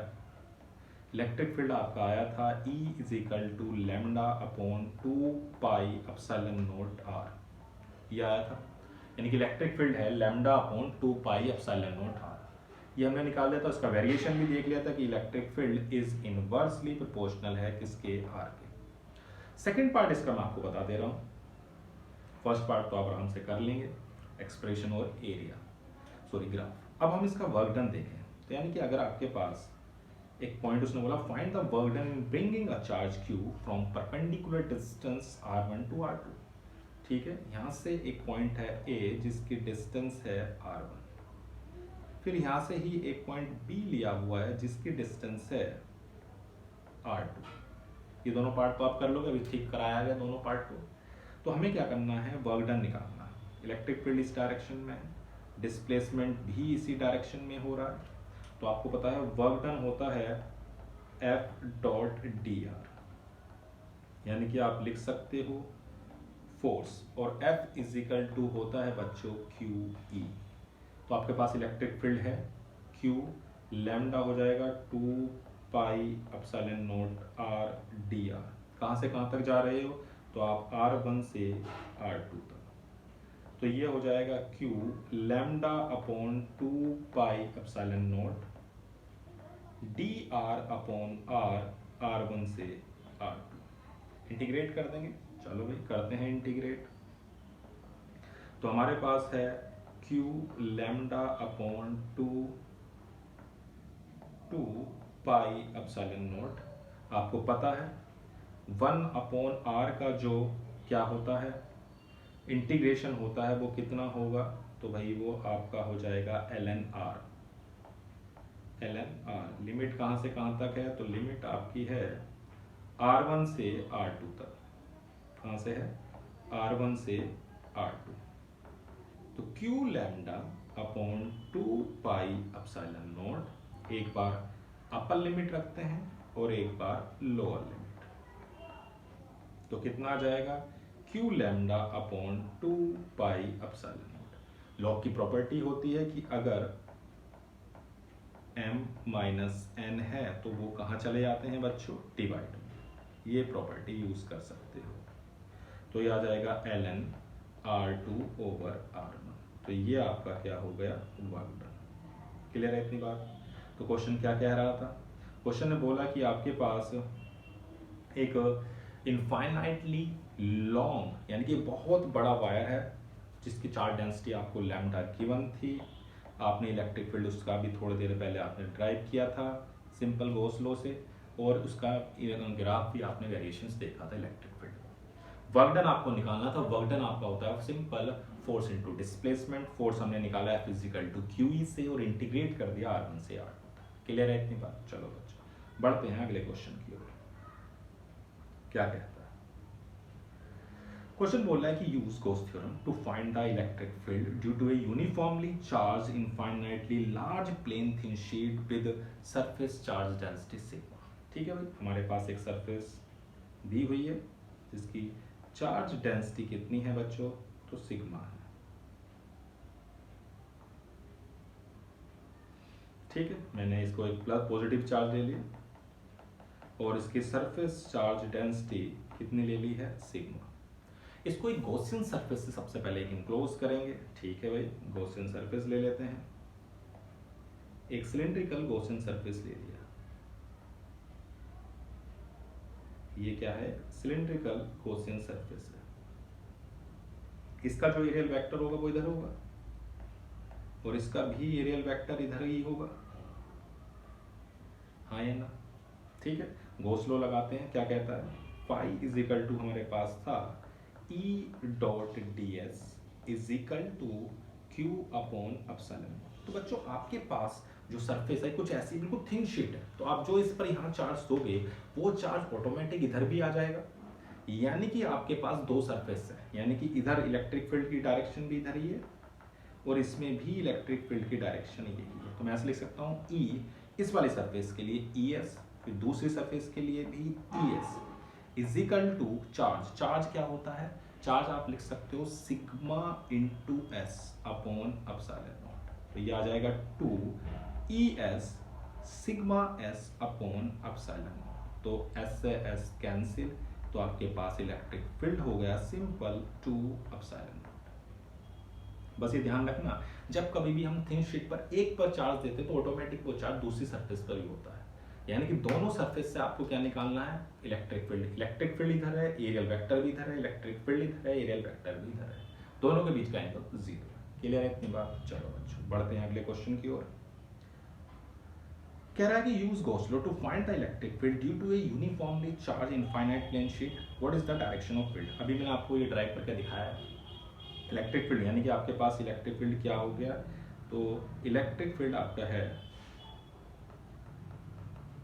इलेक्ट्रिक फील्ड आपका आया था E is equal to lambda upon 2 pi epsilon naught r, ये आया था। यानी कि इलेक्ट्रिक फील्ड है lambda upon 2 pi epsilon naught r, ये हमने निकाल लिया था। उसका वेरिएशन भी देख लिया था कि electric field is inversely proportional है किसके, आर के। सेकेंड पार्ट इसका मैं आपको बता दे रहा हूँ। फर्स्ट पार्ट तो आप आराम से कर लेंगे, एक्सप्रेशन और एरिया, सॉरी ग्राफ। अब हम इसका वर्क डन देखें। तो यानी कि अगर आपके पास एक पॉइंट उसने बोला find the work done in bringing a charge q from perpendicular distance r1 to r2। ठीक है, यहाँ से एक पॉइंट है a जिसकी डिस्टेंस है r1, फिर यहाँ से ही एक पॉइंट b लिया हुआ है जिसकी डिस्टेंस है r2। ये दोनों पार्ट तो आप कर लोगे, अभी ठीक कराया गया दोनों पार्ट को। तो हमें क्या करना है, वर्क डन निकालना है। इलेक्ट्रिक फील्ड इस डायरेक्शन में है, डिस्प्लेसमेंट भी इसी डायरेक्शन में हो रहा है। तो आपको पता है वर्क डन होता है F डॉट डी आर, यानी कि आप लिख सकते हो फोर्स, और F इज इक्वल टू होता है बच्चों क्यू ई। तो आपके पास इलेक्ट्रिक फील्ड है Q, लैम्डा हो जाएगा 2 pi epsilon naught R D R. कहाँ से कहाँ तक जा रहे हो, तो आप R1 से R2 तक। तो ये हो जाएगा Q lambda upon 2 pi epsilon naught d r upon r, R1 से R2। इंटीग्रेट कर देंगे, चलो भाई करते हैं इंटीग्रेट। तो हमारे पास है Q lambda upon two pi epsilon not. आपको पता है 1/r का जो क्या होता है इंटीग्रेशन होता है वो कितना होगा, तो भाई वो आपका हो जाएगा ln r। लिमिट कहाँ से कहाँ तक है, तो लिमिट आपकी है r1 से r2 तक। कहाँ से है, r1 से r2। तो q lambda upon 2 pi epsilon not, एक बार अपर लिमिट रखते हैं और एक बार लोअर लिमिट, तो कितना आ जाएगा q lambda upon 2 pi epsilon not. Log की प्रॉपर्टी होती है कि अगर m माइनस n है तो वो कहाँ चले जाते हैं बच्चों, डिवाइड में। ये प्रॉपर्टी यूज कर सकते हो। तो ये आ जाएगा ln r2 ओवर r1। तो ये आपका क्या हो गया, वर्क डन। क्लियर है इतनी बात। तो क्वेश्चन क्या कह रहा था, क्वेश्चन ने बोला कि आपके पास एक इनफाइनाइटली लॉन्ग यानी कि बहुत बड़ा वायर है जिसकी चार्ज डेंसिटी आपको लैम्डा गिवन थी। आपने इलेक्ट्रिक फील्ड उसका भी थोड़ी देर पहले आपने ड्राइव किया था सिंपल गॉस लॉ से, और उसका ग्राफ भी आपने वेरिएशंस देखा था इलेक्ट्रिक फील्ड। वर्क डन आपको निकालना था। वर्क डन आपका होता है simple force into displacement. Force हमने निकाला है फिजिकल टू क्यूई से और इंटीग्रेट कर दिया r1 से r2 तक। क्लियर है इतनी बात। चलो बच्चों बढ़ते हैं अगले क्वेश्चन की ओर। क्या कहता है क्वेश्चन, बोल रहा है कि use Gauss theorem to find the electric field due to a uniformly charge infinitely large plane thin sheet with surface charge density sigma. ठीक है भाई, हमारे पास एक सरफेस दी हुई है जिसकी चार्ज डेंसिटी कितनी है बच्चों, तो सिग्मा है। ठीक है, मैंने इसको एक प्लस पॉजिटिव चार्ज ले लिया और इसकी सरफेस चार्ज डेंसिटी कितनी ले ली है, सिग्मा। इसको एक गॉसियन सरफेस से सबसे पहले एक इनक्लोज करेंगे। ठीक है भाई, गॉसियन सरफेस ले लेते हैं। एक सिलेंड्रिकल गॉसियन सरफेस ले लिया। ये क्या है, सिलेंड्रिकल गॉसियन सरफेस है। इसका जो एरियल वेक्टर होगा वो इधर होगा और इसका भी एरियल वेक्टर इधर ही होगा, हाँ या ना। ठीक है, गॉस लॉ लगाते हैं। क्या कहता है, फाई इज इक्वल टू हमारे पास था E dot ds is equal to Q upon epsilon. तो बच्चों आपके पास जो सरफेस है कुछ ऐसी बिल्कुल थिन शीट है, तो आप जो इस पर यहाँ चार्ज दोगे वो चार्ज ऑटोमेटिक इधर भी आ जाएगा। यानी कि आपके पास दो सरफेस है, यानी कि इधर इलेक्ट्रिक फील्ड की डायरेक्शन भी इधर ही है और इसमें भी इलेक्ट्रिक फील्ड की डायरेक्शन यही है। तो मैं ऐसे लिख सकता हूँ E इस वाली सरफेस के लिए ES, फिर दूसरी सरफेस के लिए भी ES is equal to charge. Charge क्या होता है, चार्ज आप लिख सकते हो sigma into s upon epsilon not. तो ये आ जाएगा 2ES sigma s upon epsilon not. तो एस से एस कैंसिल, तो आपके पास इलेक्ट्रिक फील्ड हो गया सिंपल 2 एप्सिलॉन नॉट। बस ये ध्यान रखना, जब कभी भी हम थिन शीट पर एक पर चार्ज देते तो ऑटोमेटिक वो चार्ज दूसरी सरफेस पर ही होता है। यानी कि दोनों सरफेस से आपको क्या निकालना है, इलेक्ट्रिक फील्ड। इलेक्ट्रिक फील्ड इधर है, एरियल वेक्टर भी इधर है, इलेक्ट्रिक फील्ड इधर है, एरियल वेक्टर भी इधर है, दोनों के बीच का एंगल 0 है। क्लियर है इतनी बात। चलो बच्चों बढ़ते हैं अगले क्वेश्चन की ओर। कह रहा है कि use Gauss law to find the electric field due to a uniformly charge infinite plane sheet, what is the direction of field. अभी मैंने आपको ये ड्राइव करके दिखाया है इलेक्ट्रिक फील्ड, यानी कि आपके पास इलेक्ट्रिक फील्ड क्या हो गया, तो इलेक्ट्रिक फील्ड आपका है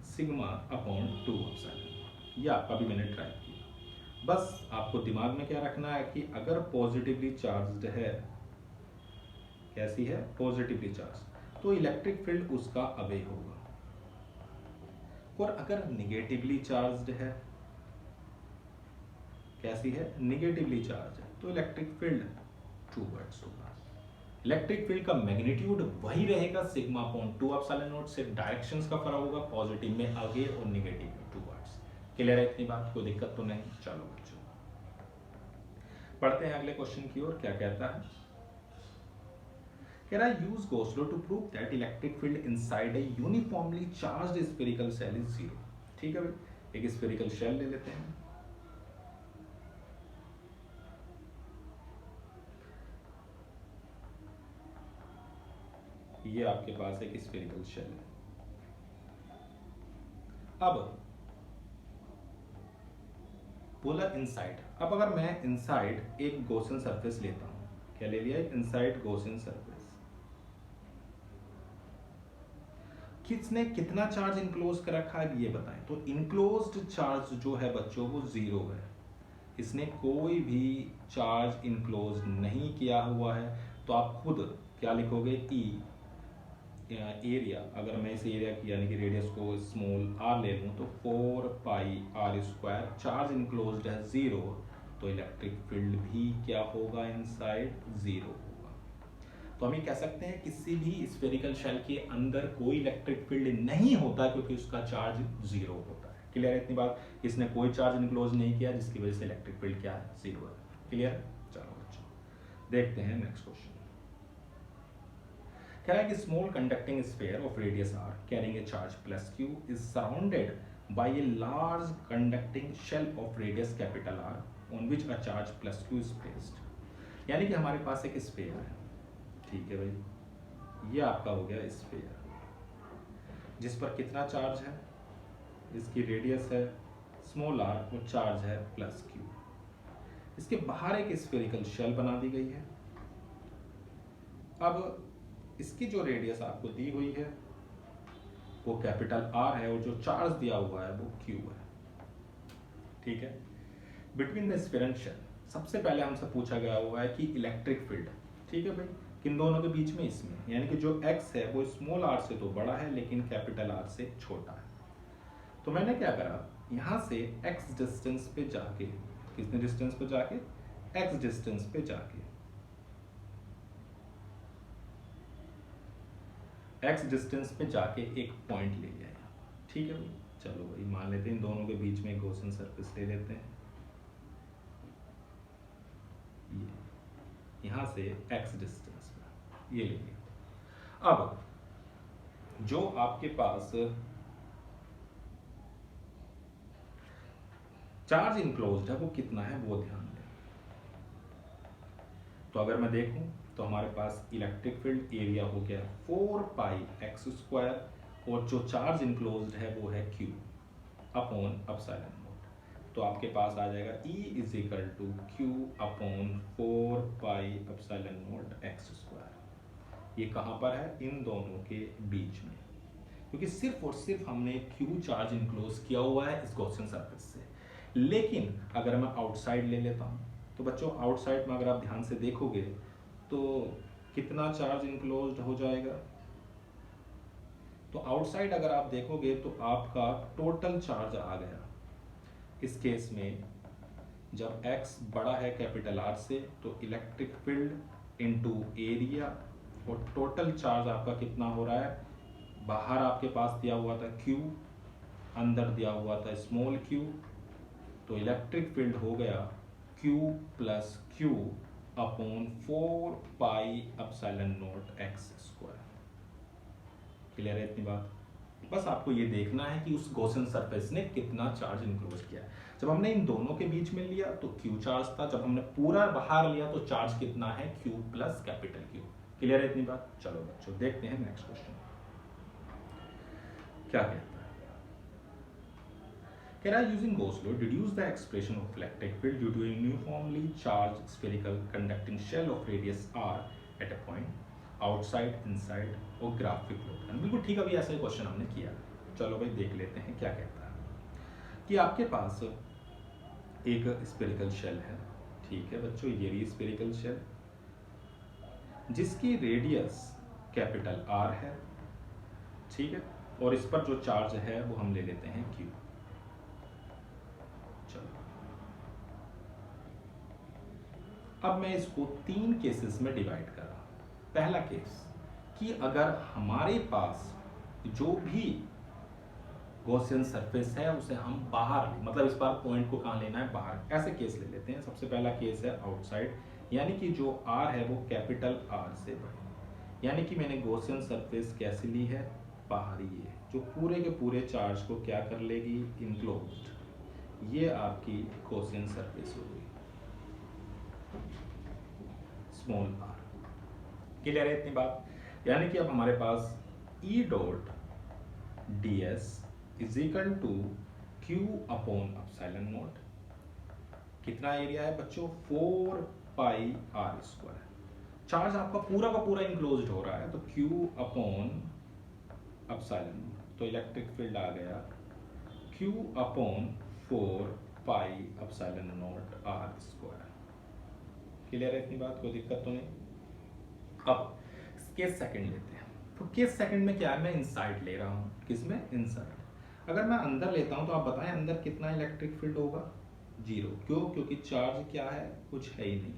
सिग्मा अपॉन 2 एप्सिलॉन। ये आपका भी मैंने ड्राइव किया। बस आपको दिमाग में क्या रखना है कि अगर पॉजिटिवली चार्ज्ड है, कैसी है, पॉजिटिवली चार्ज, तो इलेक्ट्रिक फील्ड उसका अवे होगा। और अगर निगेटिवली चार्ज्ड है, कैसी है, निगेटिवली चार्ज है, तो इलेक्ट्रिक फील्ड टूवर्ड्स होगा। इलेक्ट्रिक फील्ड का मैग्नीट्यूड वही रहेगा सिग्मा अपॉन 2 एप्सिलॉन नॉट, सिर्फ डायरेक्शंस का फर्क होगा, पॉजिटिव में आगे और नेगेटिव में टूवर्ड्स। क्लियर है इतनी बात, कोई दिक्कत तो नहीं। चलो बच्चों पढ़ते हैं अगले क्वेश्चन की ओर। क्या कहता है, कह रहा है use Gauss law to prove that electric field inside a uniformly charged spherical shell is 0। ठीक है भाई, एक स्फेरिकल शेल ले लेते हैं। ये आपके पास एक स्फेरिकल शेल है। अब बोला इनसाइड, अब अगर मैं इनसाइड एक गॉसियन सरफेस लेता हूं, क्या ले लिया, इनसाइड गॉसियन सरफेस, किसने कितना चार्ज इनक्लोज कर रखा है ये बताएं। तो इनक्लोज्ड चार्ज जो है बच्चों वो 0 है, इसने कोई भी चार्ज इनक्लोज नहीं किया हुआ है। तो आप खुद क्या लिखोगे, ई एरिया, अगर मैं इस एरिया की यानी कि रेडियस को स्मॉल आर ले लूँ तो 4 पाई आर स्क्वायर, चार्ज इनक्लोज्ड है 0, तो इलेक्ट्रिक फील्ड भी क्या होगा, इनसाइड 0 होगा। तो हम ये कह सकते हैं किसी भी स्फेरिकल शेल के अंदर कोई इलेक्ट्रिक फील्ड नहीं होता क्योंकि उसका चार्ज 0 होता है। क्लियर है इतनी बात, इसने कोई चार्ज इनक्लोज नहीं किया जिसकी वजह से इलेक्ट्रिक फील्ड क्या है, 0 है। क्लियर, चलो बच्चों देखते हैं नेक्स्ट क्वेश्चन। कह रहा है कि small conducting sphere of radius r carrying a charge plus q is surrounded by a large conducting shell of radius capital R on which a charge plus q is placed. यानी कि हमारे पास एक स्फीयर है, ठीक है भाई, ये आपका हो गया स्फीयर, जिस पर कितना चार्ज है, इसकी रेडियस है स्मॉल आर और चार्ज है प्लस क्यू। इसके बाहर एक स्फेरिकल शेल बना दी गई है। अब इसकी जो रेडियस आपको दी हुई है वो कैपिटल आर है और जो चार्ज दिया हुआ है वो क्यू है, ठीक है। Between the sphere and shell, सबसे पहले हमसे पूछा गया हुआ है कि इलेक्ट्रिक फील्ड, ठीक है भाई, किन दोनों के बीच में, इसमें, यानी कि जो x है वो स्मॉल आर से तो बड़ा है लेकिन कैपिटल आर से छोटा है। तो मैंने क्या करा, यहां से x डिस्टेंस पे जाके, कितने डिस्टेंस पे जाके, x डिस्टेंस पे जाके, x डिस्टेंस पे जाके एक पॉइंट ले लिया, ठीक है भाई। चलो भाई मान लेते हैं इन दोनों के बीच में एक गॉसियन सरफेस ले लेते हैं, ये यहां से x डिस्टेंस पे ये ले लिया। अब जो आपके पास चार्ज इनक्लोज्ड है वो कितना है वो ध्यान दें। तो अगर मैं देखूं तो हमारे पास इलेक्ट्रिक फील्ड एरिया हो गया 4 पाई एक्स स्क्वायर और जो चार्ज इनक्लोज्ड है वो है Q अपॉन एप्सिलॉन नॉट। तो आपके पास आ जाएगा E is equal to Q upon 4 pi epsilon naught x square. ये कहाँ पर है, इन दोनों के बीच में, क्योंकि सिर्फ और सिर्फ हमने Q चार्ज इनक्लोज किया हुआ है इस गॉसियन सरफेस से। लेकिन अगर मैं आउटसाइड ले लेता हूँ तो बच्चों आउटसाइड में अगर आप ध्यान से देखोगे तो कितना चार्ज इनक्लोज्ड हो जाएगा। तो आउटसाइड अगर आप देखोगे तो आपका टोटल चार्ज आ गया। इस केस में जब x बड़ा है कैपिटल R से तो इलेक्ट्रिक फील्ड इनटू एरिया और टोटल चार्ज आपका कितना हो रहा है, बाहर आपके पास दिया हुआ था Q, अंदर दिया हुआ था स्मॉल q, तो इलेक्ट्रिक फील्ड हो गया Q plus Q upon 4 pi epsilon naught x square. Clear है इतनी बात। बस आपको ये देखना है कि उस गॉसियन सरफेस ने कितना चार्ज इनक्लोज किया है। जब हमने इन दोनों के बीच में लिया तो Q चार्ज था, जब हमने पूरा बाहर लिया तो चार्ज कितना है, Q plus capital Q। Clear है इतनी बात। चलो बच्चों देखते हैं नेक्स्ट क्वेश्चन क्या कहता है। कह रहा है using Gauss law deduce the expression of electric field due to a uniformly charge spherical conducting shell of radius r at a point outside, inside और ग्राफिक फ्लो। बिल्कुल ठीक, अभी ऐसा ही क्वेश्चन हमने किया। चलो भाई देख लेते हैं क्या कहता है कि आपके पास एक स्फेरिकल शेल है, ठीक है बच्चों, ये भी स्फेरिकल शेल जिसकी रेडियस कैपिटल R है, ठीक है, और इस पर जो चार्ज है वो हम ले लेते हैं Q। चलो अब मैं इसको 3 केसेस में डिवाइड कर रहा हूं। पहला केस कि अगर हमारे पास जो भी गॉसियन सरफेस है उसे हम बाहर लें, मतलब इस बार पॉइंट को कहां लेना है, बाहर, ऐसे केस ले लेते हैं। सबसे पहला केस है आउटसाइड, यानी कि जो R है वो कैपिटल R से बड़ा, यानी कि मैंने गॉसियन सरफेस कैसे ली है, बाहरी है, जो पूरे के पूरे चार्ज को क्या कर लेगी, इनक्लोज्ड। ये आपकी गॉसियन सरफेस होगी स्मॉल r। क्लियर है इतनी बात। यानी कि अब हमारे पास E dot d s is equal to Q upon epsilon naught, कितना एरिया है बच्चों, 4 पाई आर स्क्वायर। चार्ज आपका पूरा का पूरा इनक्लोज्ड हो रहा है तो क्यू अपॉन एप्सिलॉन, तो इलेक्ट्रिक फील्ड आ गया q upon 4 pi epsilon naught r square. Clear है इतनी बात, कोई दिक्कत तो नहीं। अब केस सेकंड लेते हैं। तो केस सेकंड में क्या है, मैं इनसाइड ले रहा हूं, किसमें, इनसाइड। अगर मैं अंदर लेता हूं तो आप बताएं अंदर कितना इलेक्ट्रिक फील्ड होगा, 0। क्यों, क्योंकि चार्ज क्या है, कुछ है ही नहीं।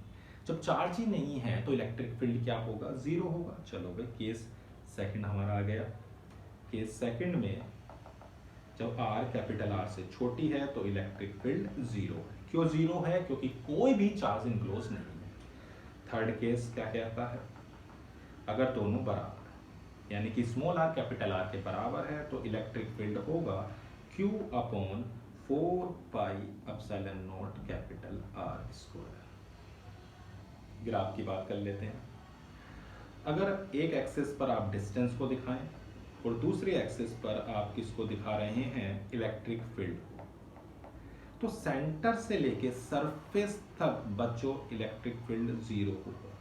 जब चार्ज ही नहीं है तो इलेक्ट्रिक फील्ड क्या होगा, 0 होगा। चलो भाई केस सेकंड हमारा आ गया। केस सेकंड में जब r कैपिटल R से छोटी है तो इलेक्ट्रिक फील्ड 0 है। क्यों 0 है, क्योंकि कोई भी चार्ज इनक्लोज नहीं है। थर्ड केस क्या कहता है, अगर दोनों बराबर है यानी कि स्मॉल r कैपिटल R के बराबर है तो इलेक्ट्रिक फील्ड होगा q upon 4 pi epsilon not capital R square. Graph की बात कर लेते हैं। अगर एक एक्सिस पर आप डिस्टेंस को दिखाएं और दूसरी एक्सिस पर आप किसको दिखा रहे हैं, इलेक्ट्रिक फील्ड को, तो सेंटर से लेके सरफेस तक बच्चों इलेक्ट्रिक फील्ड 0 होगा।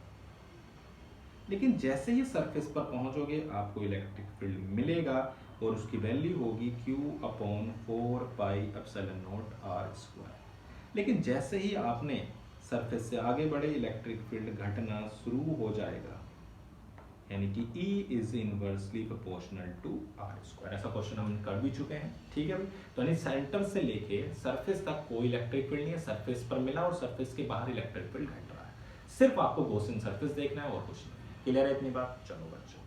लेकिन जैसे ही सरफेस पर पहुंचोगे आपको इलेक्ट्रिक फील्ड मिलेगा और उसकी वैल्यू होगी Q upon 4 pi epsilon not R square. लेकिन जैसे ही आपने सरफेस से आगे बढ़े इलेक्ट्रिक फील्ड घटना शुरू हो जाएगा, यानी कि E is inversely proportional to R square. ऐसा क्वेश्चन हम कर भी चुके हैं, ठीक है। तो यानी सेंटर से लेके सरफेस तक कोई इलेक्ट्रिक फील्ड नहीं है, सरफेस पर मिला और सरफेस के बाहर इलेक्ट्रिक फील्ड घट रहा है। सिर्फ आपको गॉसियन सरफेस देखना है और कुछ नहीं। क्लियर है इतनी बात। चलो बच्चों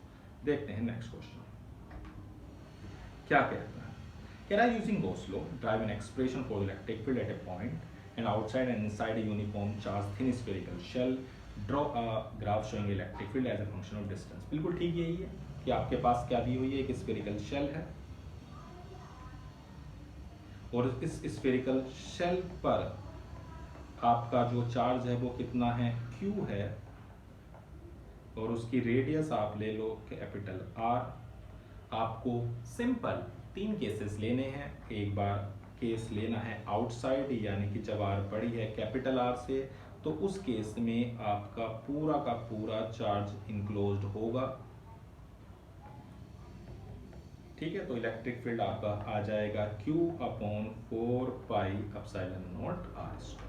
देखते हैं नेक्स्ट क्वेश्चन क्या कहता है। कह रहा है using Gauss law derive an expression for electric field at a point and outside and inside a uniform charge thin spherical shell, draw a graph showing electric field as a function of distance. बिल्कुल ठीक यही है कि आपके पास क्या दी हुई है, एक स्फेरिकल शेल है और इस स्फेरिकल शेल पर आपका जो चार्ज है वो कितना है, Q है, और उसकी रेडियस आप ले लो कैपिटल R। आपको सिंपल 3 केसेस लेने हैं। एक बार केस लेना है आउटसाइड, यानी कि जब R बड़ी है कैपिटल R से, तो उस केस में आपका पूरा का पूरा चार्ज इनक्लोज्ड होगा, ठीक है। तो इलेक्ट्रिक फील्ड आपका आ जाएगा Q upon 4 pi epsilon not R square.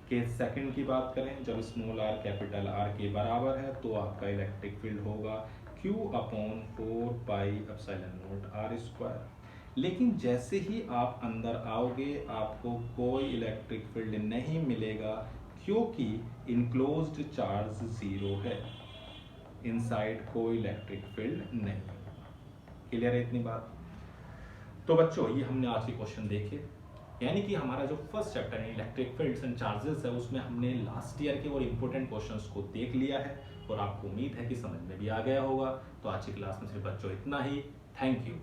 Case second की बात करें, जब स्मॉल r कैपिटल R के बराबर है तो आपका इलेक्ट्रिक फील्ड होगा Q upon 4 pi epsilon not R square. लेकिन जैसे ही आप अंदर आओगे आपको कोई इलेक्ट्रिक फील्ड नहीं मिलेगा क्योंकि इनक्लोज्ड चार्ज 0 है, इनसाइड कोई इलेक्ट्रिक फील्ड नहीं। क्लियर है इतनी बात। तो बच्चों ये हमने आज के क्वेश्चन देखे, यानी कि हमारा जो फर्स्ट चैप्टर है इलेक्ट्रिक फील्ड्स एंड चार्जेस है उसमें हमने लास्ट ईयर के और इम्पोर्टेंट क्वेश्चंस को देख लिया है और आपको उम्मीद है कि समझ में भी आ गया होगा। तो आज की क्लास में सिर्फ बच्चों इतना ही। Thank you.